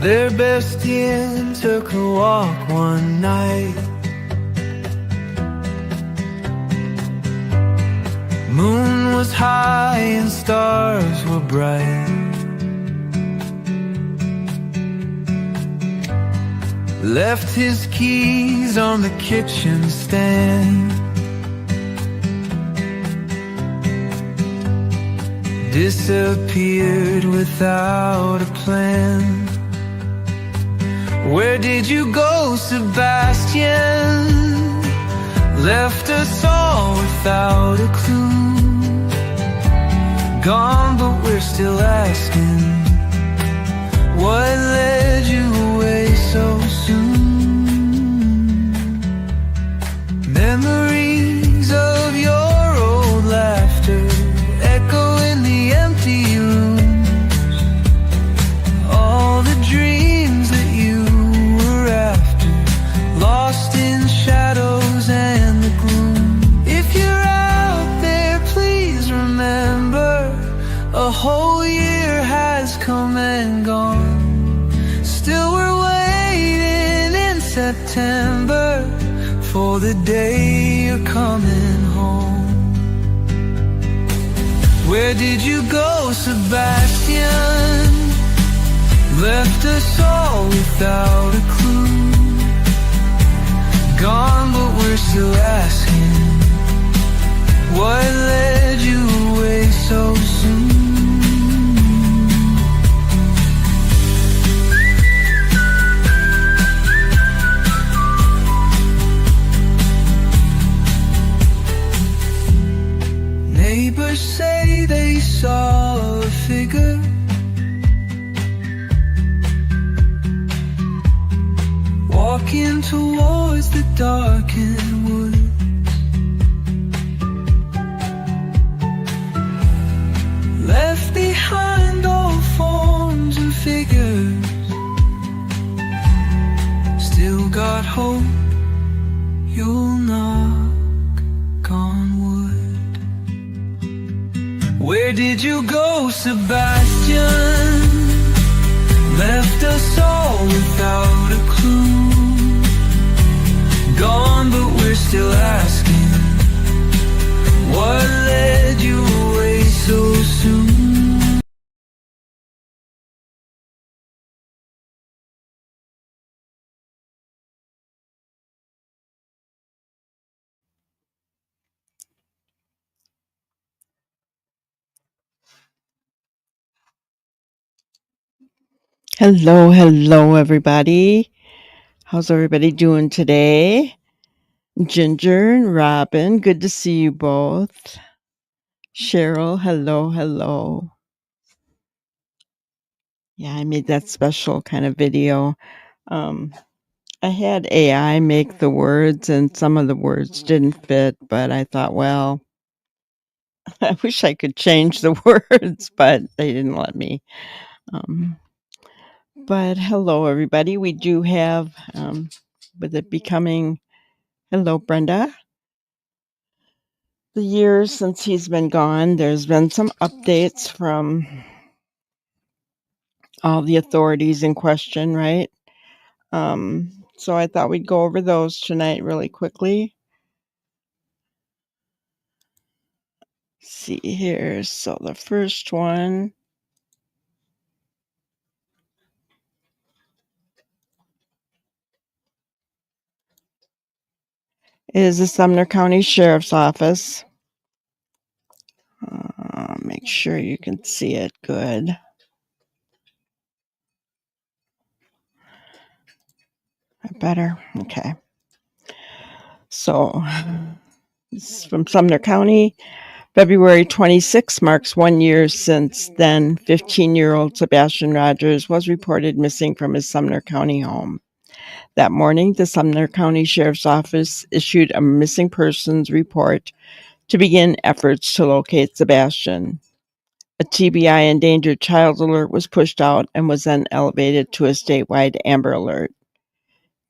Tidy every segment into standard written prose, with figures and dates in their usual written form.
Their Sebastian took a walk one night. Moon was high and stars were bright. Left his keys on the kitchen stand. Disappeared without a plan. Where did you go, Sebastian? Left us all without a clue. Gone, but we're still asking, what led you away so soon? Memories of your old laughter echo in the empty rooms. All the dreams that you were after, lost in shadows and the gloom. If you're out there, please remember, a whole year has come and gone. Still we're waiting in September for the day you're coming home. Where did you go, Sebastian? Left us all without a clue. Gone, but we're still asking, what led you away so soon? Neighbors say they saw a figure walking towards the darkened woods. Left behind all forms and figures. Still got hope you'll knock on wood. Where did you go, Sebastian? Left us all without a clue. Gone, but we're still asking, what led you away so soon? Hello, everybody. How's everybody doing today? Ginger and Robin, good to see you both. Cheryl, hello. Yeah, I made that special kind of video. I had AI make the words, and some of the words didn't fit, but I thought, well, I wish I could change the words, but they didn't let me. But hello, everybody. We do have, with it becoming, hello, Brenda. The years since he's been gone, there's been some updates from all the authorities in question, right? So I thought we'd go over those tonight really quickly. See here. So the first one is the Sumner County Sheriff's Office. Make sure you can see it good. Better? Okay. So this is from Sumner County. February 26 marks 1 year since then 15-year-old Sebastian Rogers was reported missing from his Sumner County home. That morning, the Sumner County Sheriff's Office issued a missing persons report to begin efforts to locate Sebastian. A TBI endangered child alert was pushed out and was then elevated to a statewide Amber Alert.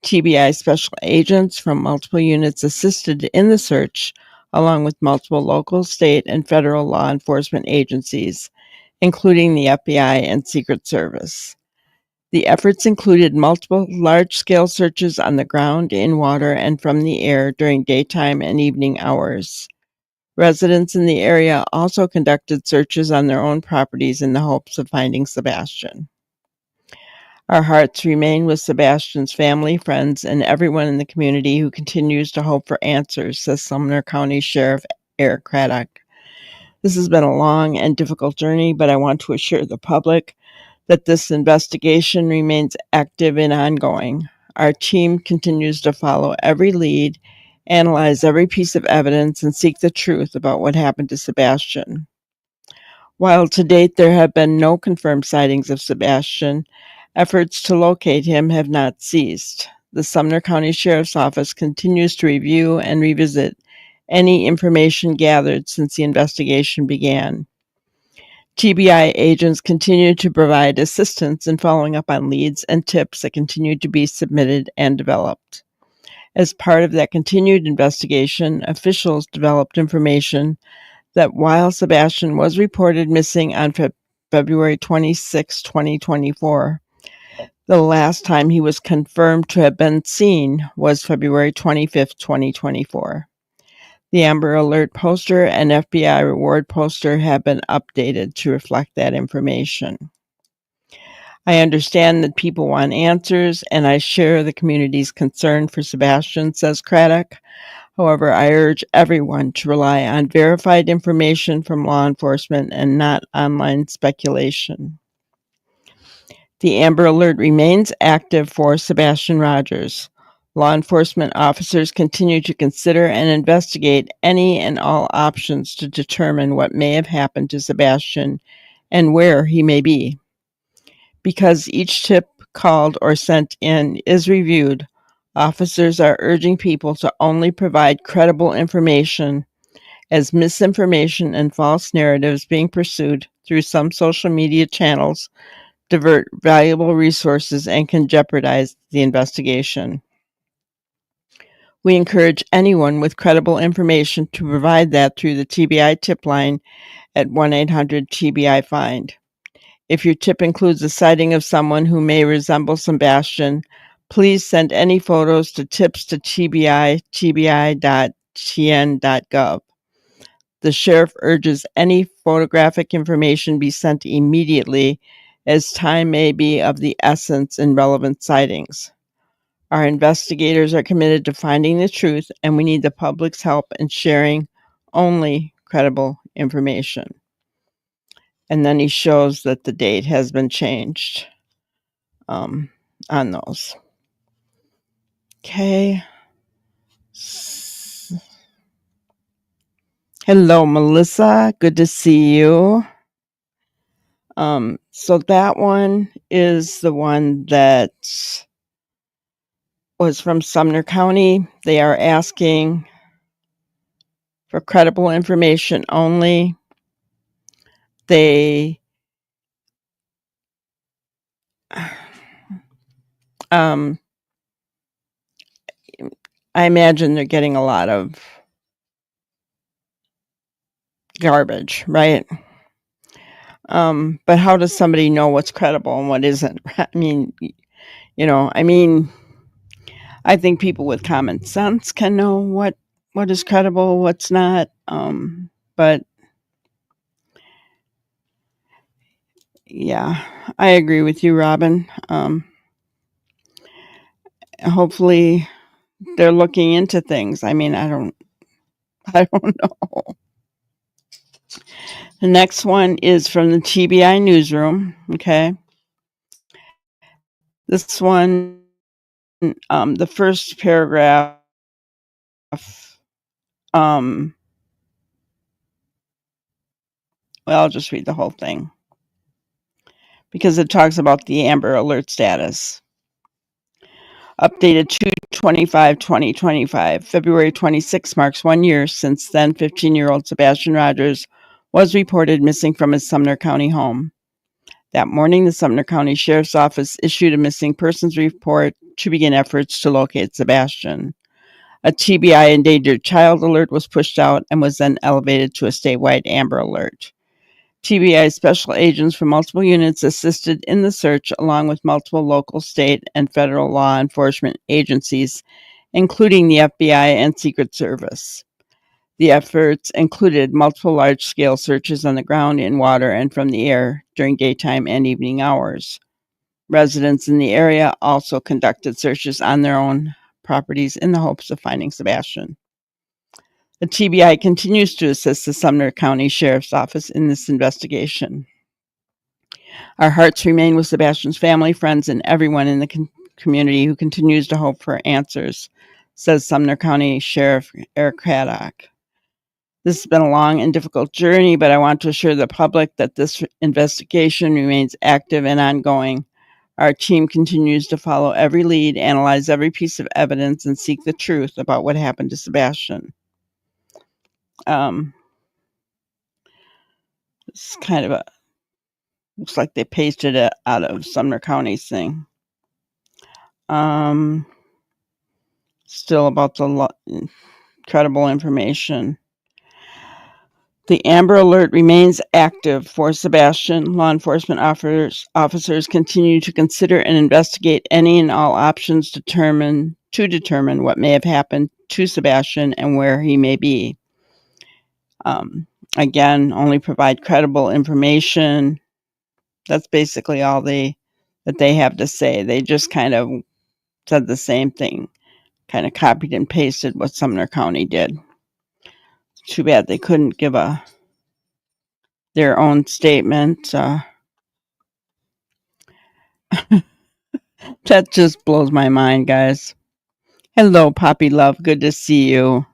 TBI special agents from multiple units assisted in the search, along with multiple local, state, and federal law enforcement agencies, including the FBI and Secret Service. The efforts included multiple large-scale searches on the ground, in water, and from the air during daytime and evening hours. Residents in the area also conducted searches on their own properties in the hopes of finding Sebastian. Our hearts remain with Sebastian's family, friends, and everyone in the community who continues to hope for answers, says Sumner County Sheriff Eric Craddock. This has been a long and difficult journey, but I want to assure the public that this investigation remains active and ongoing. Our team continues to follow every lead, analyze every piece of evidence, and seek the truth about what happened to Sebastian. While to date there have been no confirmed sightings of Sebastian, efforts to locate him have not ceased. The Sumner County Sheriff's Office continues to review and revisit any information gathered since the investigation began. TBI agents continue to provide assistance in following up on leads and tips that continue to be submitted and developed. As part of that continued investigation, officials developed information that while Sebastian was reported missing on February 26, 2024, the last time he was confirmed to have been seen was February 25, 2024. The Amber Alert poster and FBI reward poster have been updated to reflect that information. I understand that people want answers, and I share the community's concern for Sebastian, says Craddock. However, I urge everyone to rely on verified information from law enforcement and not online speculation. The Amber Alert remains active for Sebastian Rogers. Law enforcement officers continue to consider and investigate any and all options to determine what may have happened to Sebastian and where he may be. Because each tip called or sent in is reviewed, officers are urging people to only provide credible information, as misinformation and false narratives being pursued through some social media channels divert valuable resources and can jeopardize the investigation. We encourage anyone with credible information to provide that through the TBI tip line at 1-800-TBI-FIND. If your tip includes a sighting of someone who may resemble Sebastian, please send any photos to tips@tbi.tn.gov. The sheriff urges any photographic information be sent immediately, as time may be of the essence in relevant sightings. Our investigators are committed to finding the truth, and we need the public's help in sharing only credible information. And then he shows that the date has been changed on those. Okay. Hello, Melissa. Good to see you. So that one is the one that was from Sumner County. They are asking for credible information only. They I imagine they're getting a lot of garbage, right? But how does somebody know what's credible and what isn't? I mean, I think people with common sense can know what is credible, what's not. But yeah, I agree with you, Robin. Hopefully they're looking into things. I mean, I don't know. The next one is from the TBI newsroom. Okay. This one, the first paragraph, well, I'll just read the whole thing because it talks about the Amber Alert status. Updated 2/25/2025. February 26 marks 1 year since then 15-year-old Sebastian Rogers was reported missing from his Sumner County home. That morning, the Sumner County Sheriff's Office issued a missing persons report to begin efforts to locate Sebastian. A TBI endangered child alert was pushed out and was then elevated to a statewide Amber Alert. TBI special agents from multiple units assisted in the search, along with multiple local, state, and federal law enforcement agencies, including the FBI and Secret Service. The efforts included multiple large-scale searches on the ground, in water, and from the air during daytime and evening hours. Residents in the area also conducted searches on their own properties in the hopes of finding Sebastian. The TBI continues to assist the Sumner County Sheriff's Office in this investigation. Our hearts remain with Sebastian's family, friends, and everyone in the community who continues to hope for answers, says Sumner County Sheriff Eric Haddock. This has been a long and difficult journey, but I want to assure the public that this investigation remains active and ongoing. Our team continues to follow every lead, analyze every piece of evidence, and seek the truth about what happened to Sebastian. It's kind of looks like they pasted it out of Sumner County's thing. Still about the credible information. The Amber Alert remains active for Sebastian. Law enforcement officers continue to consider and investigate any and all options to determine what may have happened to Sebastian and where he may be. Again, only provide credible information. That's basically all that they have to say. They just kind of said the same thing, kind of copied and pasted what Sumner County did. Too bad they couldn't give their own statement. That just blows my mind, guys. Hello, Poppy Love. Good to see you.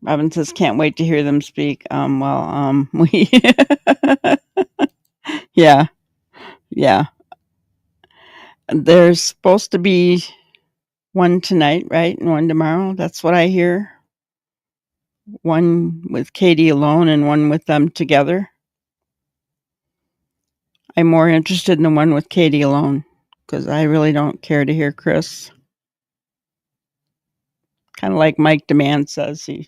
Robin says, can't wait to hear them speak. We, yeah. There's supposed to be one tonight, right? And one tomorrow. That's what I hear. One with Katie alone and one with them together. I'm more interested in the one with Katie alone because I really don't care to hear Chris. Kind of like Mike Demand says, he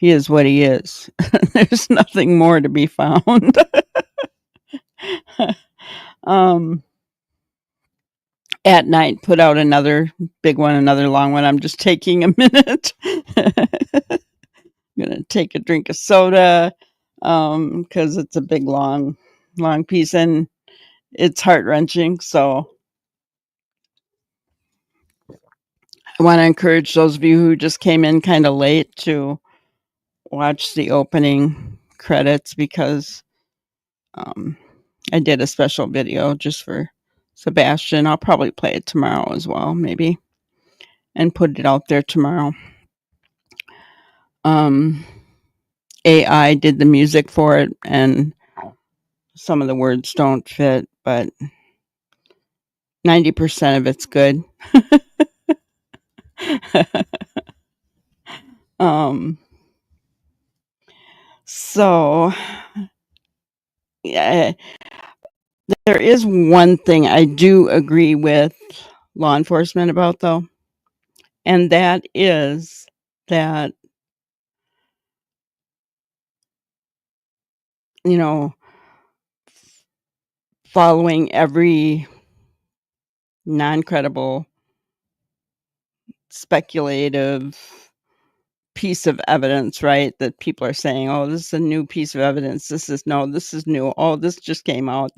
is what he is. There's nothing more to be found. At night, put out another big one, another long one. I'm just taking a minute. I'm gonna take a drink of soda because it's a big long piece and it's heart-wrenching. So I want to encourage those of you who just came in kind of late to watch the opening credits because I did a special video just for Sebastian. I'll probably play it tomorrow as well, maybe, and put it out there tomorrow. AI did the music for it, and some of the words don't fit, but 90% of it's good. So, yeah, there is one thing I do agree with law enforcement about, though, and that is that, following every non-credible, speculative piece of evidence, right? That people are saying, oh, this is a new piece of evidence. This is new. Oh, this just came out,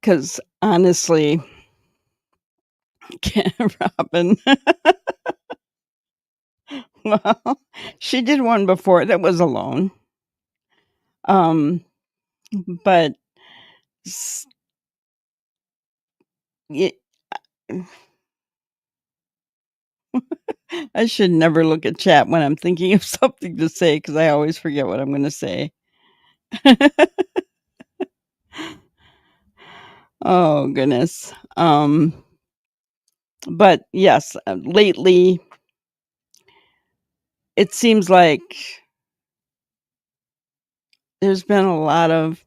because honestly, Robin, well, she did one before that was alone. But I should never look at chat when I'm thinking of something to say because I always forget what I'm going to say. Oh, goodness. But yes, lately, it seems like there's been a lot of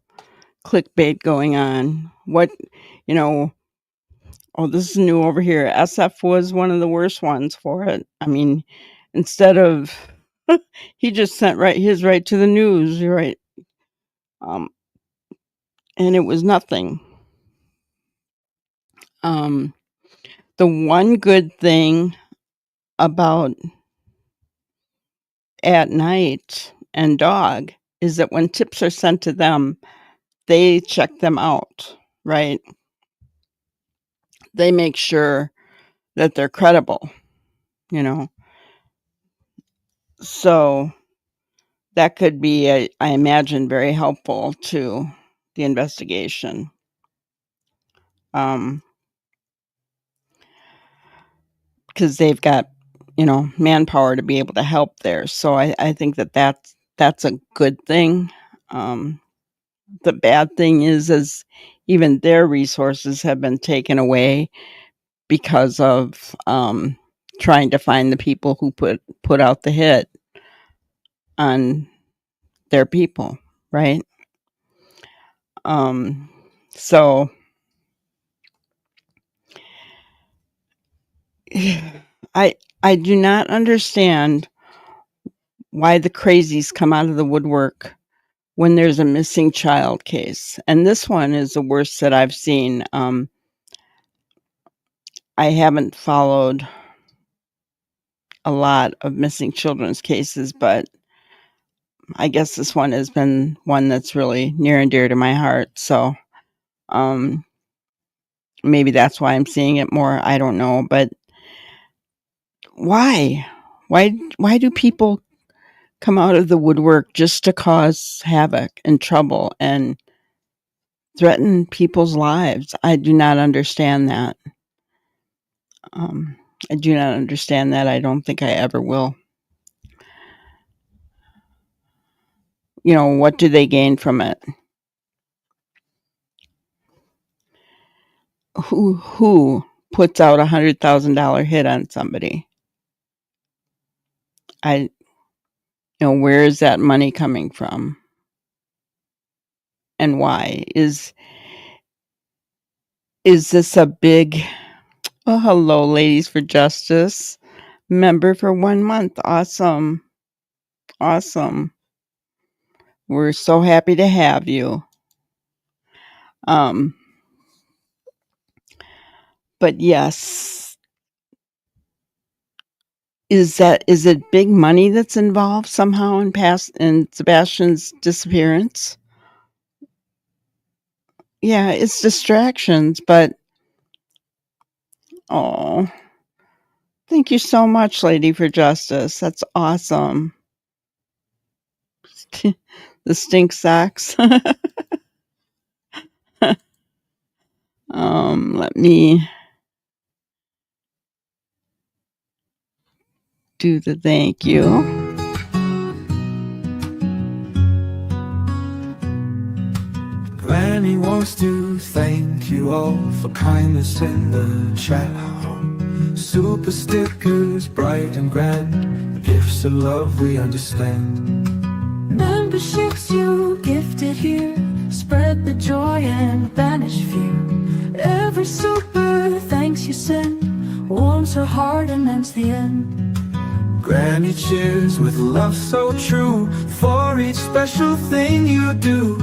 clickbait going on. What, you know, oh, this is new over here. SF was one of the worst ones for it. I mean, instead of he just sent his right to the news, right? Um, and it was nothing. Um, the one good thing about At Night and Dog is that when tips are sent to them, they check them out, right? They make sure that they're credible, you know. So that could be, I imagine, very helpful to the investigation. Because they've got, manpower to be able to help there. So I think that's a good thing. The bad thing is even their resources have been taken away because of trying to find the people who put out the hit on their people, right? So I do not understand why the crazies come out of the woodwork when there's a missing child case. And this one is the worst that I've seen. I haven't followed a lot of missing children's cases, but I guess this one has been one that's really near and dear to my heart. So maybe that's why I'm seeing it more. I don't know. But why? Why do people come out of the woodwork just to cause havoc and trouble and threaten people's lives? I do not understand that. I do not understand that. I don't think I ever will. What do they gain from it? Who puts out $100,000 hit on somebody? Where is that money coming from? And why? Is this a big... Oh, hello, Ladies for Justice. Member for 1 month. Awesome. Awesome. We're so happy to have you. But yes, is it big money that's involved somehow in Sebastian's disappearance? Yeah, it's distractions, but oh, thank you so much, Lady for Justice. That's awesome. The stink socks. Let me do the thank you. Granny wants to thank you all for kindness in the chat. Super stickers, bright and grand, gifts of love we understand. Memberships you gifted here, spread the joy and banish fear. Every super thanks you send warms her heart and ends the end. Granny cheers with love so true for each special thing you do.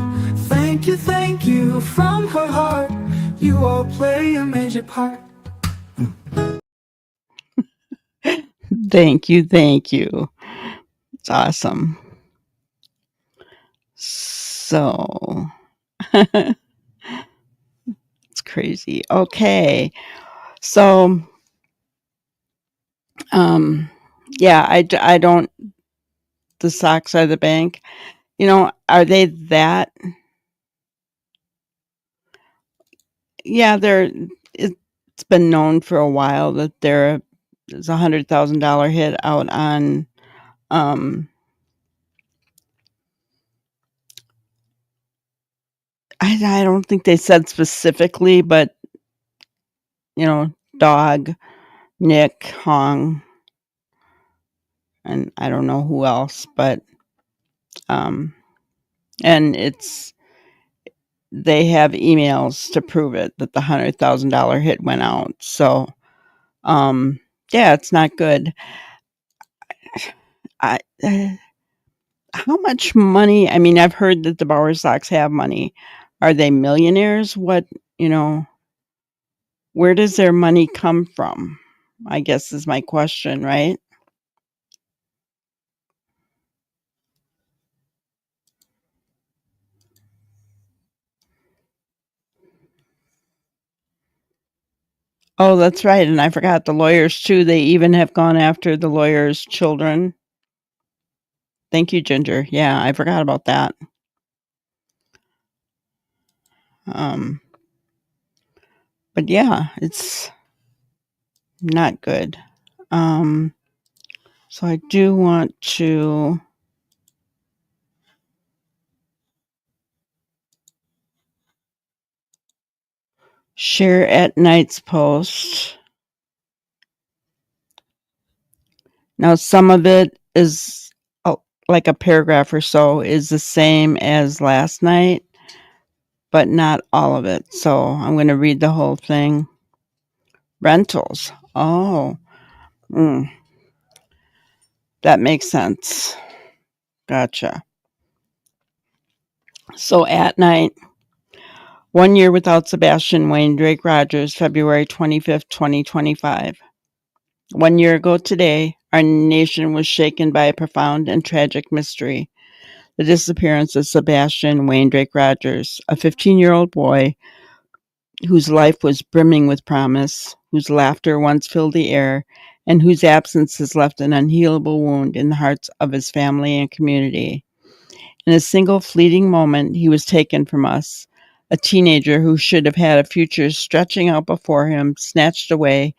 Thank you from her heart. You all play a major part. Thank you. It's awesome. So it's crazy. Okay. So yeah, I don't... The socks are the bank. Are they that? Yeah, it's been known for a while that there's $100,000 hit out on I don't think they said specifically, but Dog, Nick, Hong, and I don't know who else, but and they have emails to prove it that the $100,000 hit went out. So, yeah, it's not good. I, how much money? I mean, I've heard that the Bauer Sox have money. Are they millionaires? What, you know, where does their money come from? I guess is my question, right? Oh, that's right. And I forgot the lawyers too. They even have gone after the lawyers' children. Thank you, Ginger. Yeah, I forgot about that. Um, but yeah, it's not good. Um, so I do want to share at night's post. Now, some of it is like a paragraph or so is the same as last night, but not all of it. So I'm going to read the whole thing. Rentals. Oh, that makes sense. Gotcha. So at night, 1 year without Sebastian Wayne Drake Rogers, February 25th, 2025. 1 year ago today, our nation was shaken by a profound and tragic mystery: the disappearance of Sebastian Wayne Drake Rogers, a 15-year-old boy whose life was brimming with promise, whose laughter once filled the air, and whose absence has left an unhealable wound in the hearts of his family and community. In a single fleeting moment, he was taken from us, a teenager who should have had a future stretching out before him, snatched away,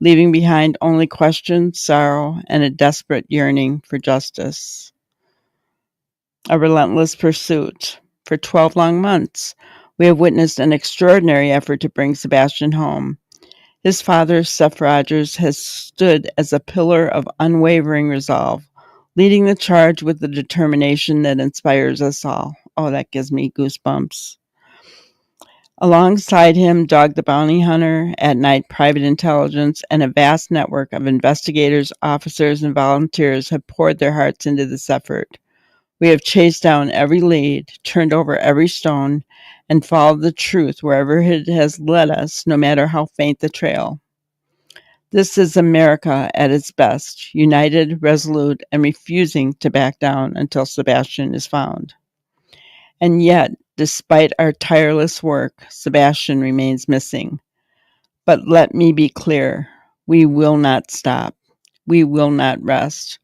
leaving behind only questions, sorrow, and a desperate yearning for justice. A relentless pursuit. For 12 long months, we have witnessed an extraordinary effort to bring Sebastian home. His father, Seth Rogers, has stood as a pillar of unwavering resolve, leading the charge with the determination that inspires us all. Oh, that gives me goosebumps. Alongside him, Dog the Bounty Hunter, At Night Private Intelligence, and a vast network of investigators, officers, and volunteers have poured their hearts into this effort. We have chased down every lead, turned over every stone, and followed the truth wherever it has led us, no matter how faint the trail. This is America at its best, united, resolute, and refusing to back down until Sebastian is found. And yet, despite our tireless work, Sebastian remains missing. But let me be clear, we will not stop. We will not rest.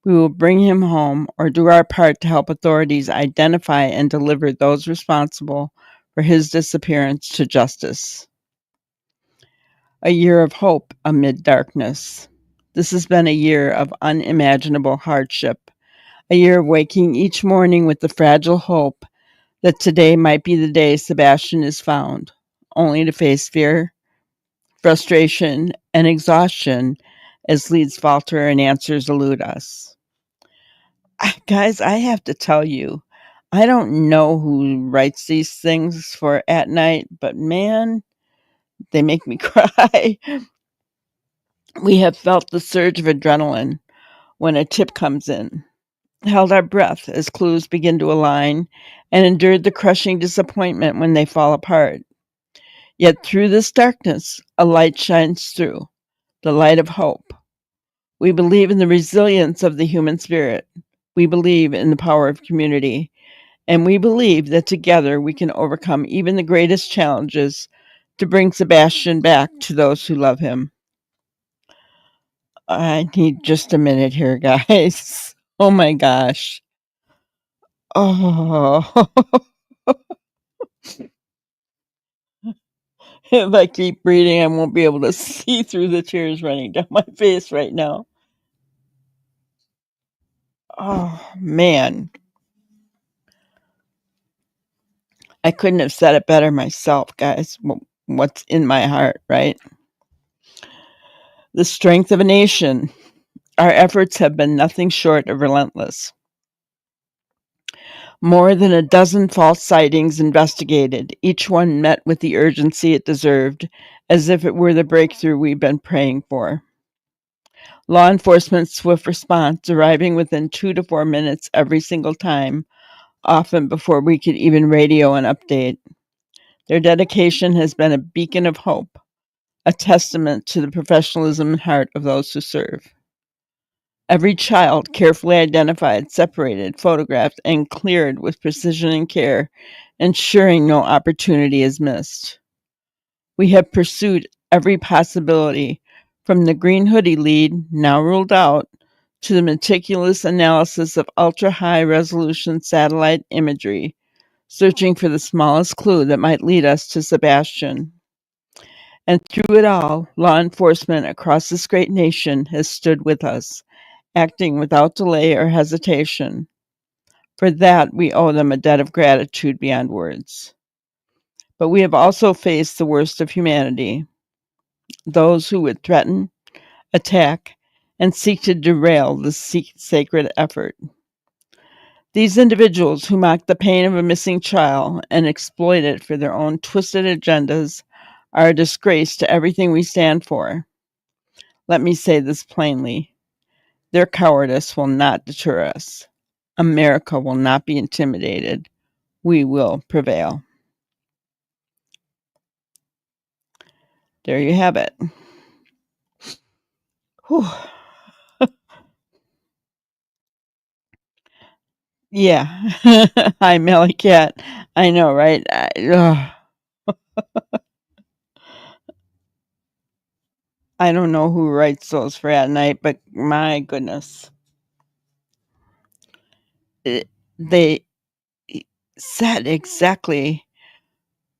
We will bring him home or do our part to help authorities identify and deliver those responsible for his disappearance to justice. A year of hope amid darkness. This has been a year of unimaginable hardship, a year of waking each morning with the fragile hope that today might be the day Sebastian is found, only to face fear, frustration, and exhaustion as leads falter and answers elude us. Guys, I have to tell you, I don't know who writes these things for at night, but man, they make me cry. We have felt the surge of adrenaline when a tip comes in, held our breath as clues begin to align, and endured the crushing disappointment when they fall apart. Yet through this darkness, a light shines through, the light of hope. We believe in the resilience of the human spirit. We believe in the power of community. And we believe that together we can overcome even the greatest challenges to bring Sebastian back to those who love him. I need just a minute here, guys. Oh my gosh. Oh, if I keep reading, I won't be able to see through the tears running down my face right now. Oh, man. I couldn't have said it better myself, guys. What's in my heart, right? The strength of a nation. Our efforts have been nothing short of relentless. More than a dozen false sightings investigated, each one met with the urgency it deserved, as if it were the breakthrough we've been praying for. Law enforcement's swift response, arriving within 2 to 4 minutes every single time, often before we could even radio an update. Their dedication has been a beacon of hope, a testament to the professionalism and heart of those who serve. Every child carefully identified, separated, photographed, and cleared with precision and care, ensuring no opportunity is missed. We have pursued every possibility, from the green hoodie lead, now ruled out, to the meticulous analysis of ultra-high resolution satellite imagery, searching for the smallest clue that might lead us to Sebastian. And through it all, law enforcement across this great nation has stood with us, acting without delay or hesitation. For that, we owe them a debt of gratitude beyond words. But we have also faced the worst of humanity, those who would threaten, attack, and seek to derail this sacred effort. These individuals who mock the pain of a missing child and exploit it for their own twisted agendas are a disgrace to everything we stand for. Let me say this plainly. Their cowardice will not deter us. America will not be intimidated. We will prevail. There you have it. Whew. Yeah. Hi, Melly Cat. I know, right? I don't know who writes those for at night, but my goodness. They said exactly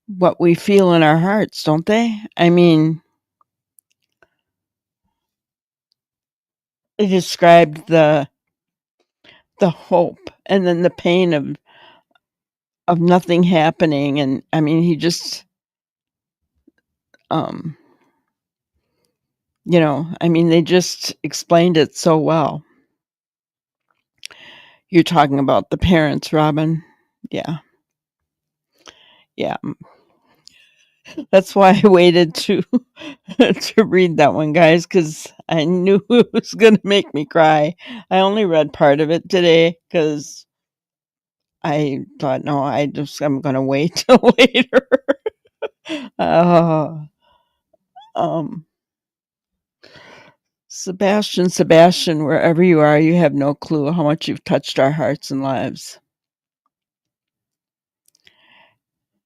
what we feel in our hearts, don't they? I mean, they described the hope and then the pain of nothing happening, and I mean, he just I mean, they just explained it so well. You're talking about the parents, Robin. Yeah. Yeah. That's why I waited to to read that one, guys, because I knew it was gonna make me cry. I only read part of it today because I thought, no, I'm gonna wait till later. Uh, um, Sebastian, wherever you are, you have no clue how much you've touched our hearts and lives.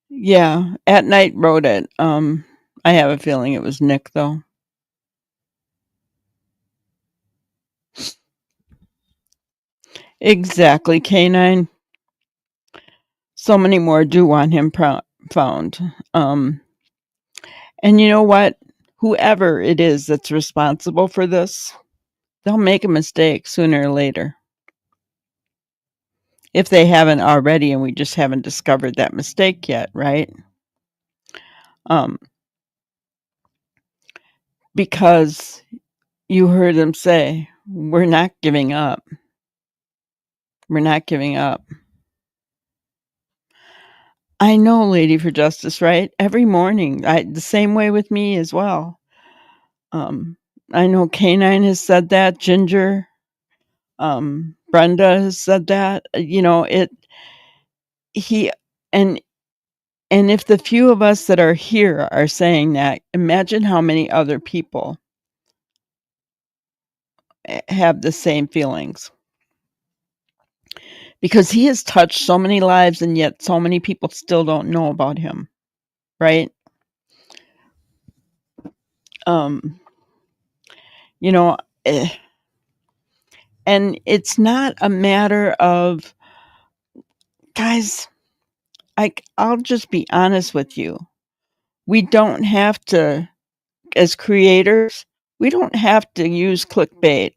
Yeah, at night wrote it. I have a feeling it was Nick, though. Exactly, K9. So many more do want him found. And you know what? Whoever it is that's responsible for this, they'll make a mistake sooner or later. If they haven't already, and we just haven't discovered that mistake yet, right? Because you heard them say, we're not giving up. We're not giving up. I know, Lady for Justice, right? Every morning, the same way with me as well. I know K9 has said that, Ginger, Brenda has said that. He and if the few of us that are here are saying that, imagine how many other people have the same feelings. Because he has touched so many lives, and yet so many people still don't know about him, right? You know, and it's not a matter of, guys, I'll just be honest with you. We don't have to, as creators, we don't have to use clickbait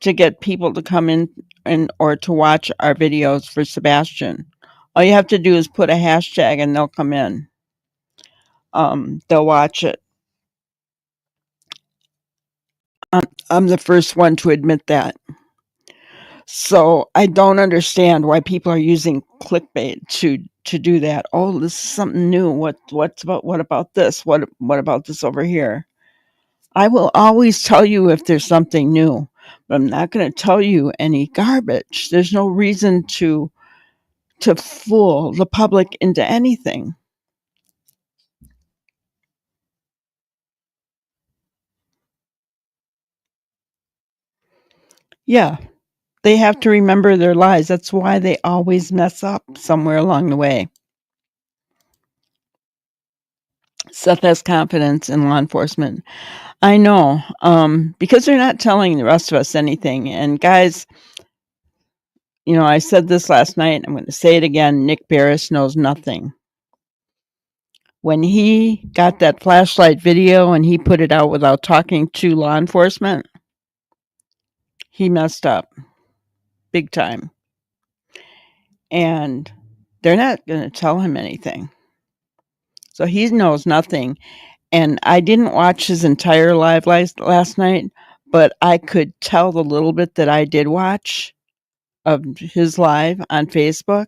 to get people to come in or to watch our videos for Sebastian. All you have to do is put a hashtag and they'll come in. They'll watch it. I'm the first one to admit that. So I don't understand why people are using clickbait to do that. Oh, this is something new. What about this? What about this over here? I will always tell you if there's something new, but I'm not going to tell you any garbage. There's no reason to fool the public into anything. Yeah, they have to remember their lies. That's why they always mess up somewhere along the way. Seth has confidence in law enforcement. I know, because they're not telling the rest of us anything. And guys, I said this last night. I'm going to say it again. Nick Barris knows nothing. When he got that flashlight video and he put it out without talking to law enforcement, he messed up big time. And they're not going to tell him anything. So he knows nothing. And I didn't watch his entire live last night, but I could tell the little bit that I did watch of his live on Facebook.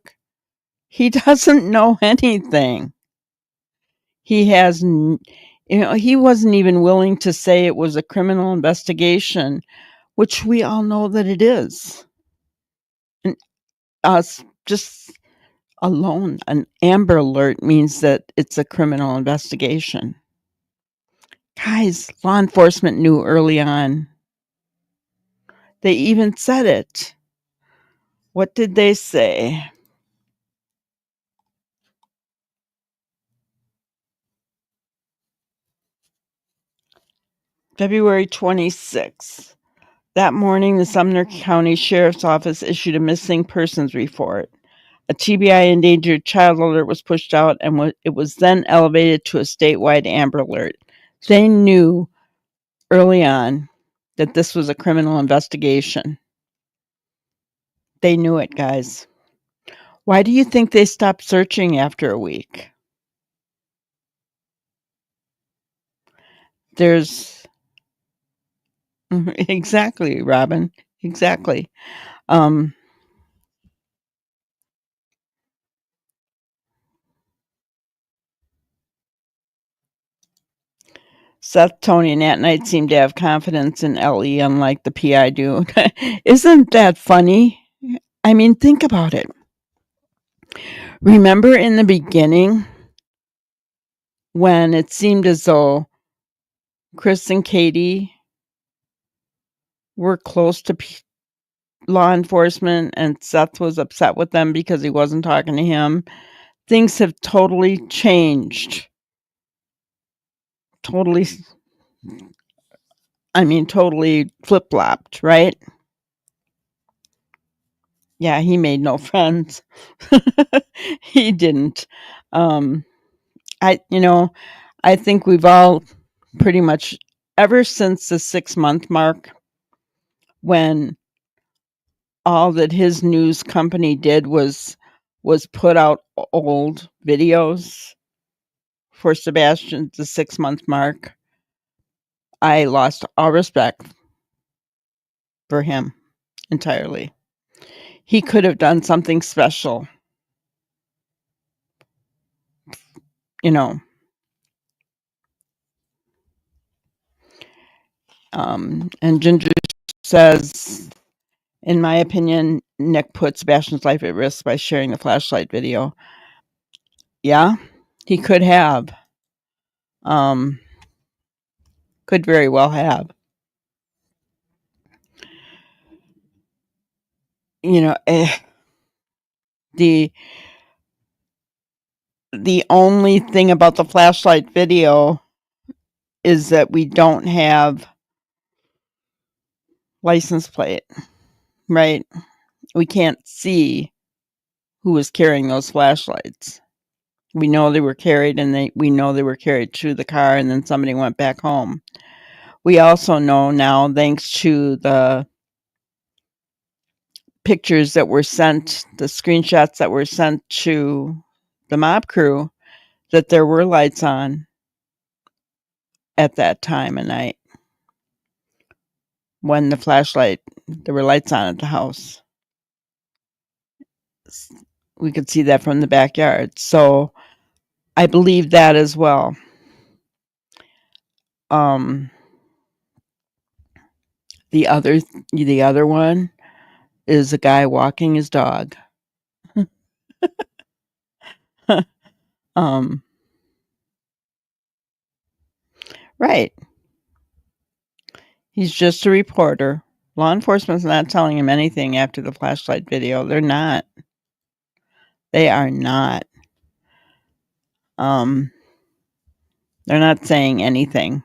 He doesn't know anything. He has, he wasn't even willing to say it was a criminal investigation, which we all know that it is. And us just alone, an Amber Alert means that it's a criminal investigation. Guys, law enforcement knew early on. They even said it. What did they say? February 26th. That morning, the Sumner County Sheriff's Office issued a missing persons report. A TBI endangered child alert was pushed out, and it was then elevated to a statewide Amber Alert. They knew early on that this was a criminal investigation. They knew it, guys. Why do you think they stopped searching after a week? There's exactly, Robin. Exactly. Um, Seth, Tony, and Nat Knight seem to have confidence in LE, unlike the PI do. Isn't that funny? I mean, think about it. Remember in the beginning when it seemed as though Chris and Katie were close to law enforcement and Seth was upset with them because he wasn't talking to him? Things have totally changed. Totally flip-flopped, right? Yeah, he made no friends. He didn't. Um, I think we've all pretty much, ever since the 6-month mark, when all that his news company did was put out old videos for Sebastian, the 6-month mark, I lost all respect for him entirely. He could have done something special, you know. And Ginger says, in my opinion, Nick put Sebastian's life at risk by sharing the flashlight video. Yeah, he could have. Could very well have. The only thing about the flashlight video is that we don't have license plate, right? We can't see who was carrying those flashlights. We know they were carried, and we know they were carried to the car, and then somebody went back home. We also know now, thanks to the pictures that were sent, the screenshots that were sent to the mob crew, that there were lights on at that time of night when there were lights on at the house. we could see that from the backyard. So I believe that as well. Um, the other one is a guy walking his dog. um, right. He's just a reporter. Law enforcement's not telling him anything after the flashlight video. They're not. They are not. Um, they're not saying anything.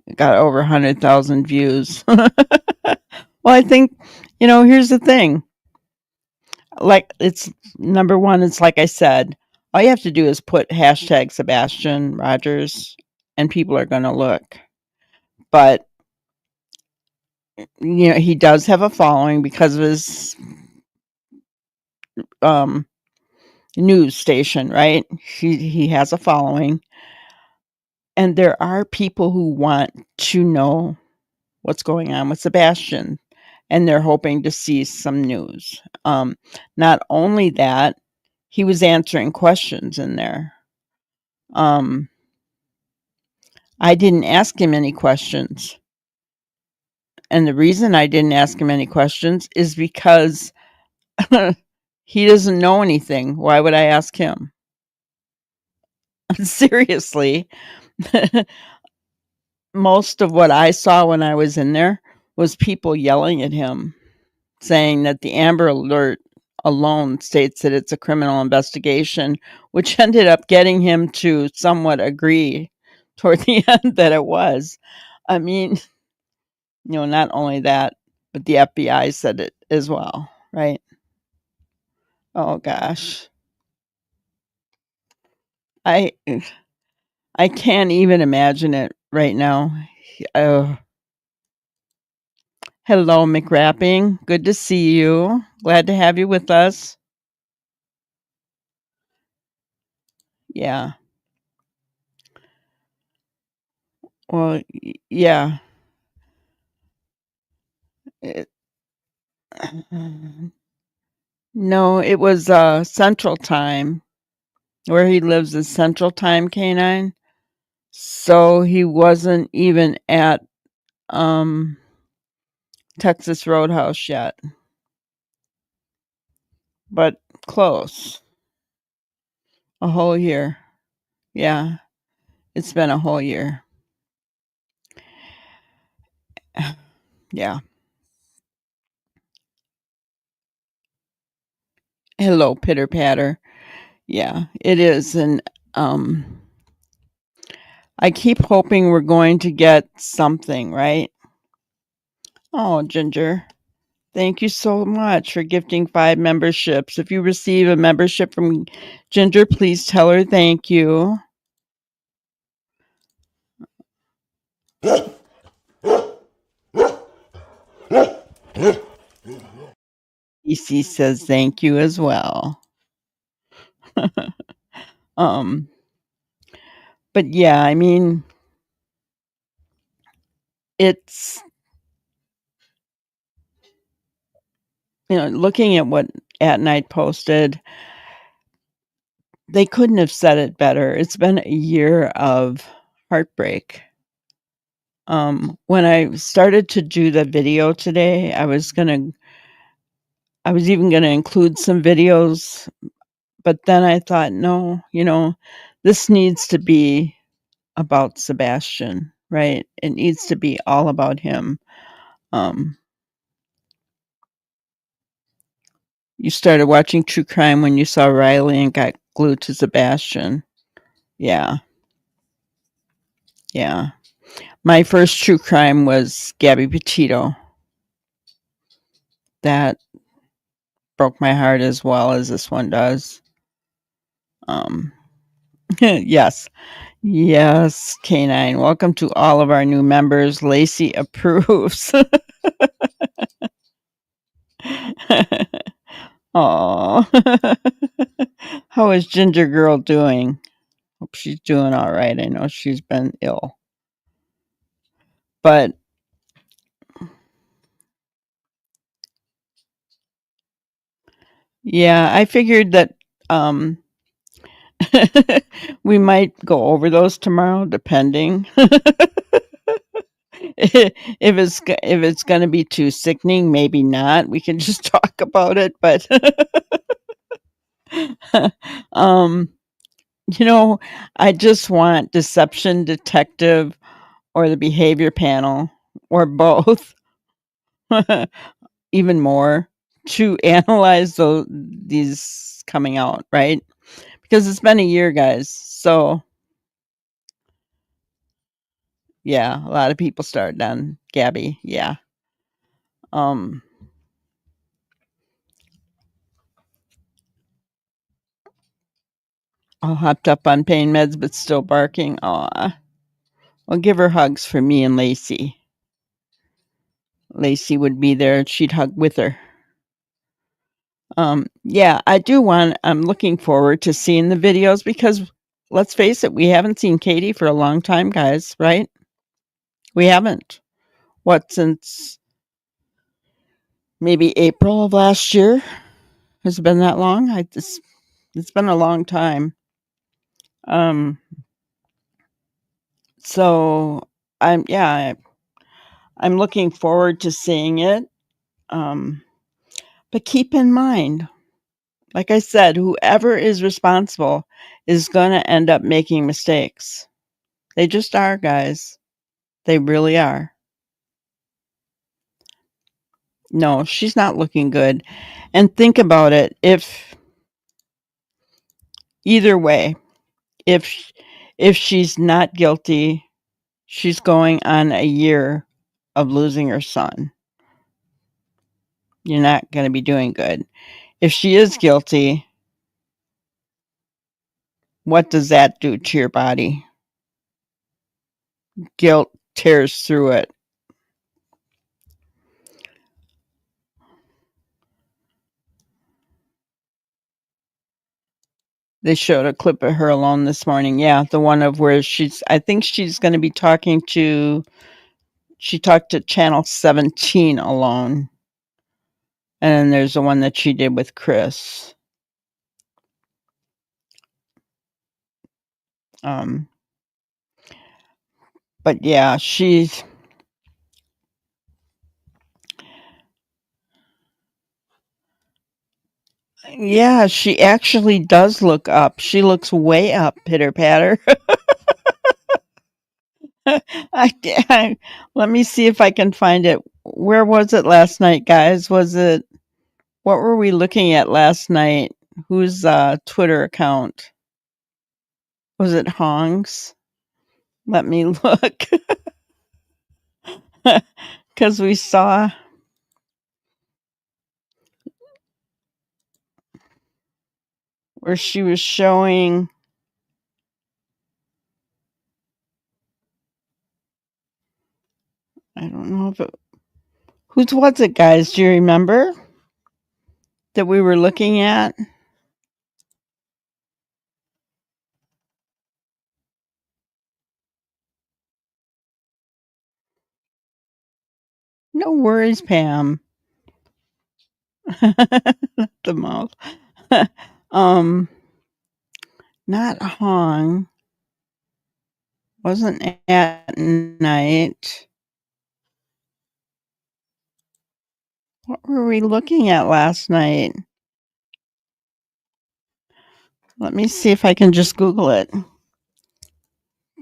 It got over 100,000 views. Well, I think, here's the thing. Like, it's number one, it's like I said, all you have to do is put hashtag Sebastian Rogers and people are going to look. But, he does have a following because of his news station, right? He has a following. And there are people who want to know what's going on with Sebastian, and they're hoping to see some news. Not only that, he was answering questions in there. I didn't ask him any questions. And the reason I didn't ask him any questions is because he doesn't know anything. Why would I ask him? Seriously. Most of what I saw when I was in there was people yelling at him, saying that the Amber Alert alone states that it's a criminal investigation, which ended up getting him to somewhat agree toward the end that it was. I mean, not only that, but the FBI said it as well, right? Oh gosh. I I can't even imagine it right now. Oh. Hello, McWrapping. Good to see you. Glad to have you with us. Yeah. Well, yeah. It, no, it was Central Time. Where he lives is Central Time, Canine. So he wasn't even at Texas Roadhouse yet. But close. A whole year. Yeah. It's been a whole year. Yeah. Hello, Pitter Patter. Yeah, it is. And I keep hoping we're going to get something, right? Oh, Ginger. Thank you so much for gifting 5 memberships. If you receive a membership from Ginger, please tell her thank you. EC says thank you as well. But yeah, I mean, it's, looking at what At Night posted, they couldn't have said it better. It's been a year of heartbreak. When I started to do the video today, I was even gonna include some videos, but then I thought, no, this needs to be about Sebastian, right? It needs to be all about him. You started watching true crime when you saw Riley and got glued to Sebastian. Yeah. Yeah. My first true crime was Gabby Petito. That broke my heart as well as this one does. Yes. Yes, Canine. Welcome to all of our new members. Lacey approves. Aw. How is Ginger Girl doing? Hope she's doing all right. I know she's been ill. But Yeah, I figured that um we might go over those tomorrow depending. If it's going to be too sickening, maybe not. We can just talk about it, but um you know, I just want deception detective or the behavior panel or both even more to analyze these coming out, right? Because it's been a year, guys. So, yeah, a lot of people started on Gabby. Yeah. Um, all hopped up on pain meds, but still barking. Aw. Well, give her hugs for me and Lacey. Lacey would be there. She'd hug with her. Yeah, I'm looking forward to seeing the videos because let's face it, we haven't seen Katie for a long time, guys, right? We haven't. What, since maybe April of last year? Has it been that long? It's been a long time. Um, so yeah, I'm looking forward to seeing it. Um, but keep in mind, like I said, whoever is responsible is going to end up making mistakes. They just are, guys. They really are. No, she's not looking good. And think about it. If either way, if if she's not guilty, she's going on a year of losing her son. You're not going to be doing good. If she is guilty, what does that do to your body? Guilt tears through it. They showed a clip of her alone this morning. Yeah, the one of where I think she's going to be she talked to Channel 17 alone. And then there's the one that she did with Chris. Um, but yeah, she actually does look up. She looks way up, pitter patter. Let me see if I can find it. Where was it last night, guys? What were we looking at last night? Whose Twitter account? Was it Hong's? Let me look. Because we saw where she was showing. I don't know if it. Whose was it, guys? Do you remember that we were looking at? No worries, Pam. The mouth. um, not Hong. Wasn't at night. What were we looking at last night? Let me see if I can just Google it.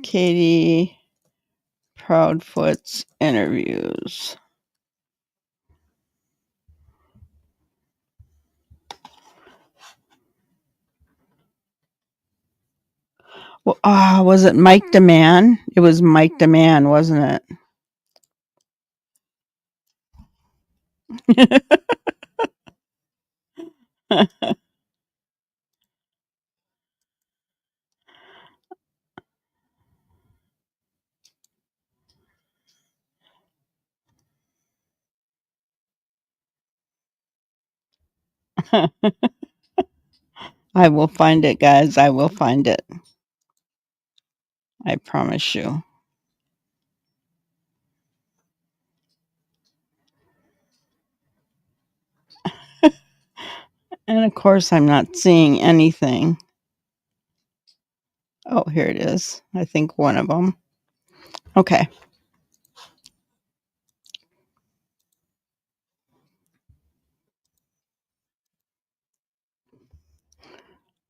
Katie Proudfoot's interviews. Well, was it Mike DeMann? It was Mike DeMann, wasn't it? I will find it, guys. I will find it. I promise you. And of course, I'm not seeing anything. Oh, here it is. I think one of them. Okay.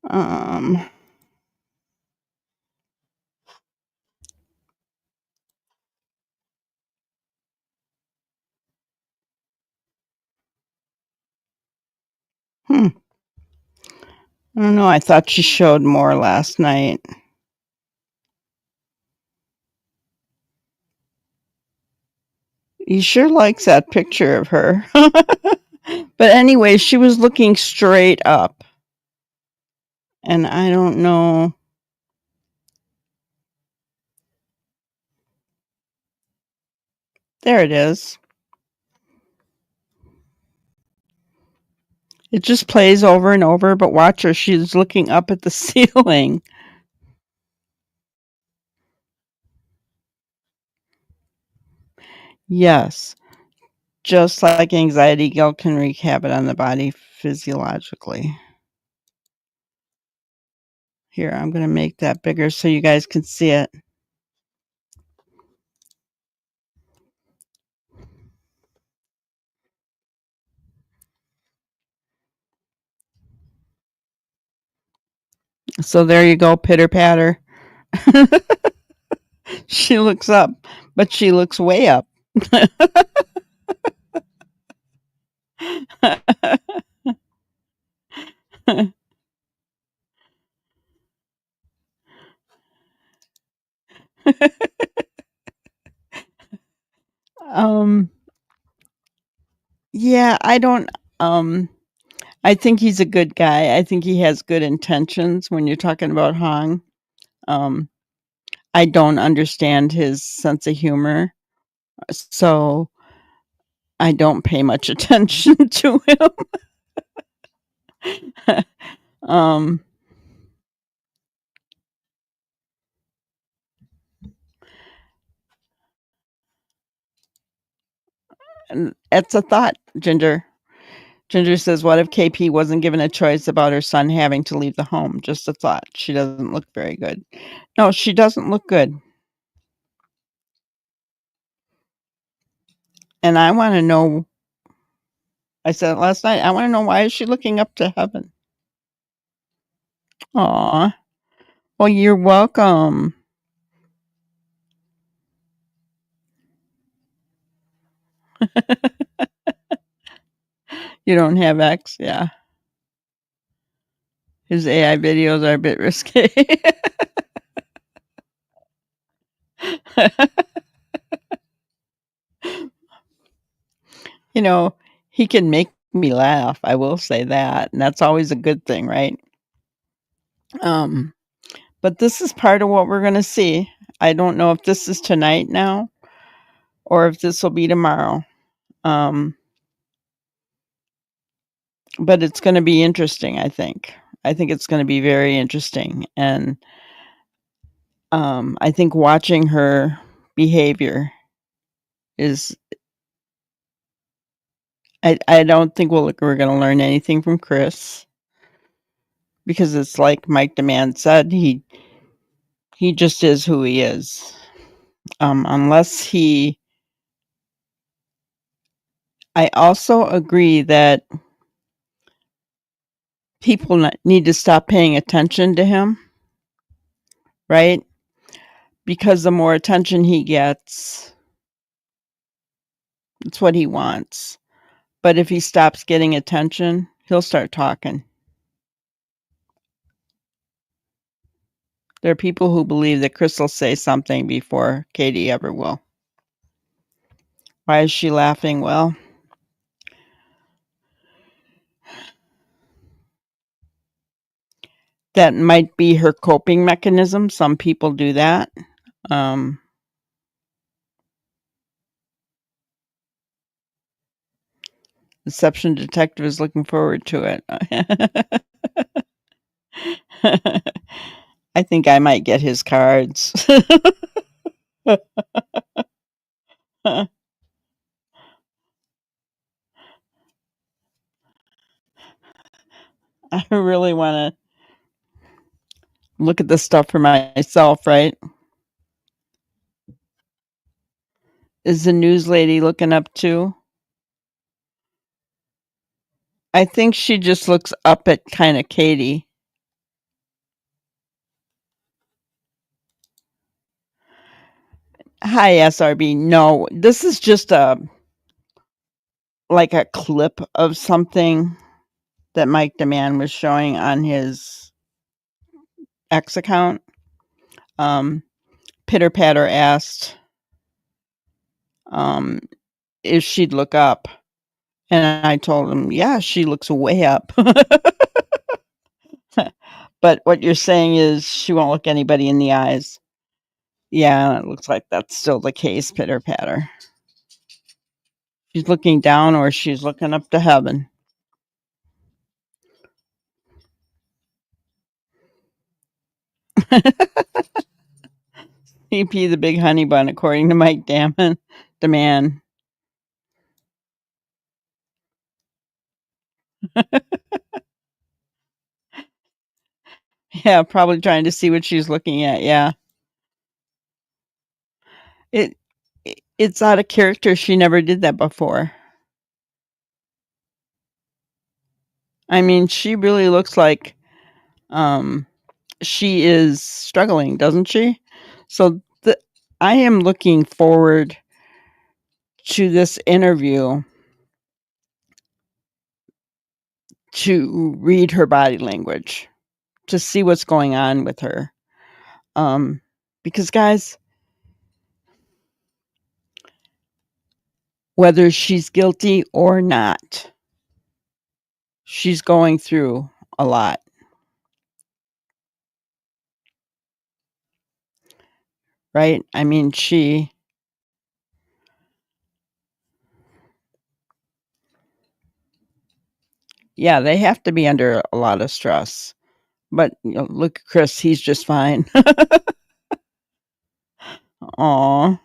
Um, I don't know. I thought she showed more last night. He sure likes that picture of her. But anyway, she was looking straight up. And I don't know. There it is. It just plays over and over, but watch her. She's looking up at the ceiling. Yes. Just like anxiety, guilt can wreak havoc on the body physiologically. Here, I'm going to make that bigger so you guys can see it. So there you go, pitter patter. She looks up, but she looks way up. um, yeah, I think he's a good guy. I think he has good intentions when you're talking about Hong. Um, I don't understand his sense of humor, so I don't pay much attention to him. um, and it's a thought, Ginger. Ginger says, "What if KP wasn't given a choice about her son having to leave the home? Just a thought. She doesn't look very good." No, she doesn't look good. And I want to know. I said it last night. I want to know, why is she looking up to heaven? Aw. Well, you're welcome. You don't have X, yeah. His AI videos are a bit risky. You know, he can make me laugh. I will say that, and that's always a good thing, right? Um, but this is part of what we're going to see. I don't know if this is tonight now or if this will be tomorrow. Um, but it's going to be interesting, I think. I think it's going to be very interesting, and I think watching her behavior is. I don't think we're going to learn anything from Chris, because it's like Mike Demand said, he just is who he is. Unless he, I also agree that people need to stop paying attention to him, right? Because the more attention he gets, it's what he wants. But if he stops getting attention, he'll start talking. There are people who believe that Chris will say something before Katie ever will. Why is she laughing? Well, that might be her coping mechanism. Some people do that. Deception Detective is looking forward to it. I think I might get his cards. I really want to look at this stuff for myself, right? Is the news lady looking up too? I think she just looks up at kind of Katie. Hi, SRB. No, this is just like a clip of something that Mike Demand was showing on his X account. Pitter Patter asked if she'd look up, and I told him, yeah, she looks way up. But what you're saying is she won't look anybody in the eyes. Yeah, it looks like that's still the case, Pitter Patter. She's looking down or she's looking up to heaven. CP the big honey bun, according to Mike Demand. Yeah, probably trying to see what she's looking at. Yeah. It it's out of character. She never did that before. I mean, she really looks like she is struggling, doesn't she? So I am looking forward to this interview to read her body language, to see what's going on with her. Because guys, whether she's guilty or not, she's going through a lot. Right? I mean, yeah, they have to be under a lot of stress. But look at Chris, he's just fine. Aw.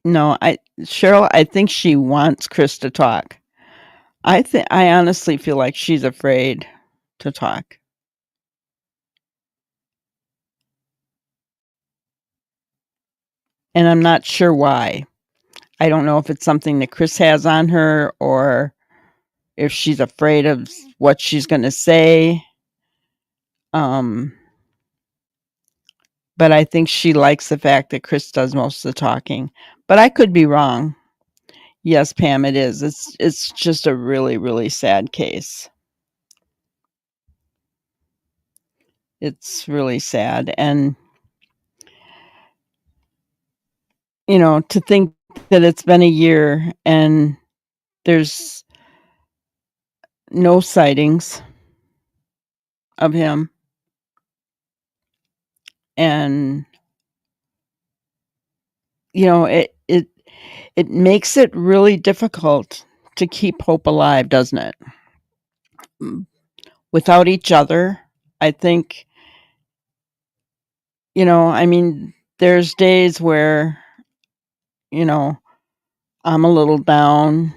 No, Cheryl, I think she wants Chris to talk. I honestly feel like she's afraid to talk. And I'm not sure why. I don't know if it's something that Chris has on her or if she's afraid of what she's going to say. But I think she likes the fact that Chris does most of the talking. But I could be wrong. Yes, Pam, it is. It's just a really, really sad case. It's really sad. And, to think that it's been a year and there's no sightings of him. And, it makes it really difficult to keep hope alive, doesn't it? Without each other, I think, I mean, there's days where, I'm a little down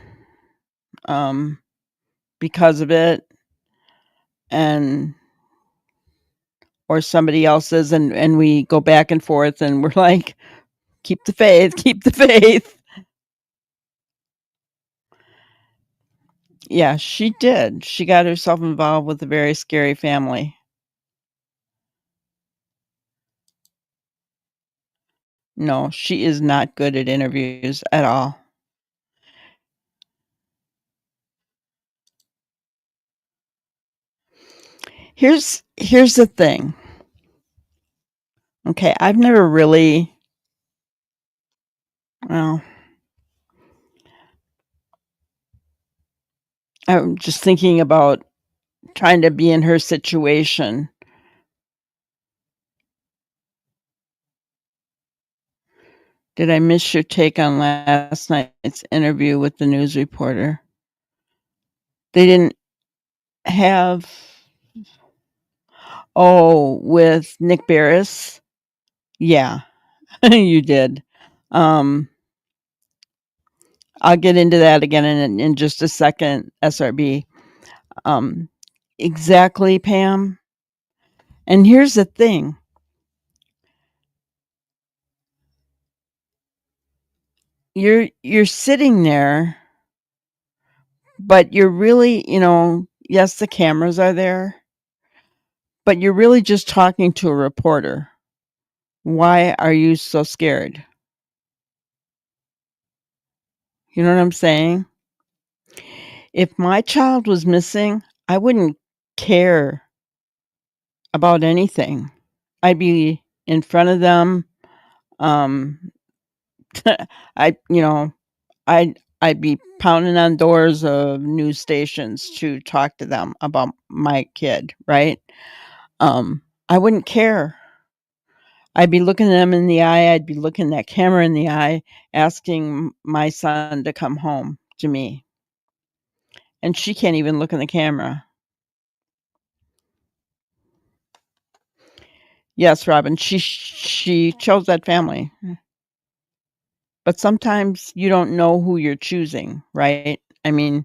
because of it, and or somebody else is, and we go back and forth, and we're like, keep the faith, keep the faith. Yeah, she did. She got herself involved with a very scary family. No, she is not good at interviews at all. Here's the thing. Okay, I've never really, well, I'm just thinking about trying to be in her situation. Did I miss your take on last night's interview with the news reporter? They didn't have, with Nick Barris? Yeah, you did. I'll get into that again in just a second, SRB. Um, exactly, Pam. And here's the thing. You're sitting there, but you're really, yes, the cameras are there, but you're really just talking to a reporter. Why are you so scared? You know what I'm saying? If my child was missing, I wouldn't care about anything. I'd be in front of them. Um, I, you know, I'd be pounding on doors of news stations to talk to them about my kid, right? I wouldn't care. I'd be looking them in the eye. I'd be looking that camera in the eye, asking my son to come home to me. And she can't even look in the camera. Yes, Robin, she chose that family. But sometimes you don't know who you're choosing, right? I mean,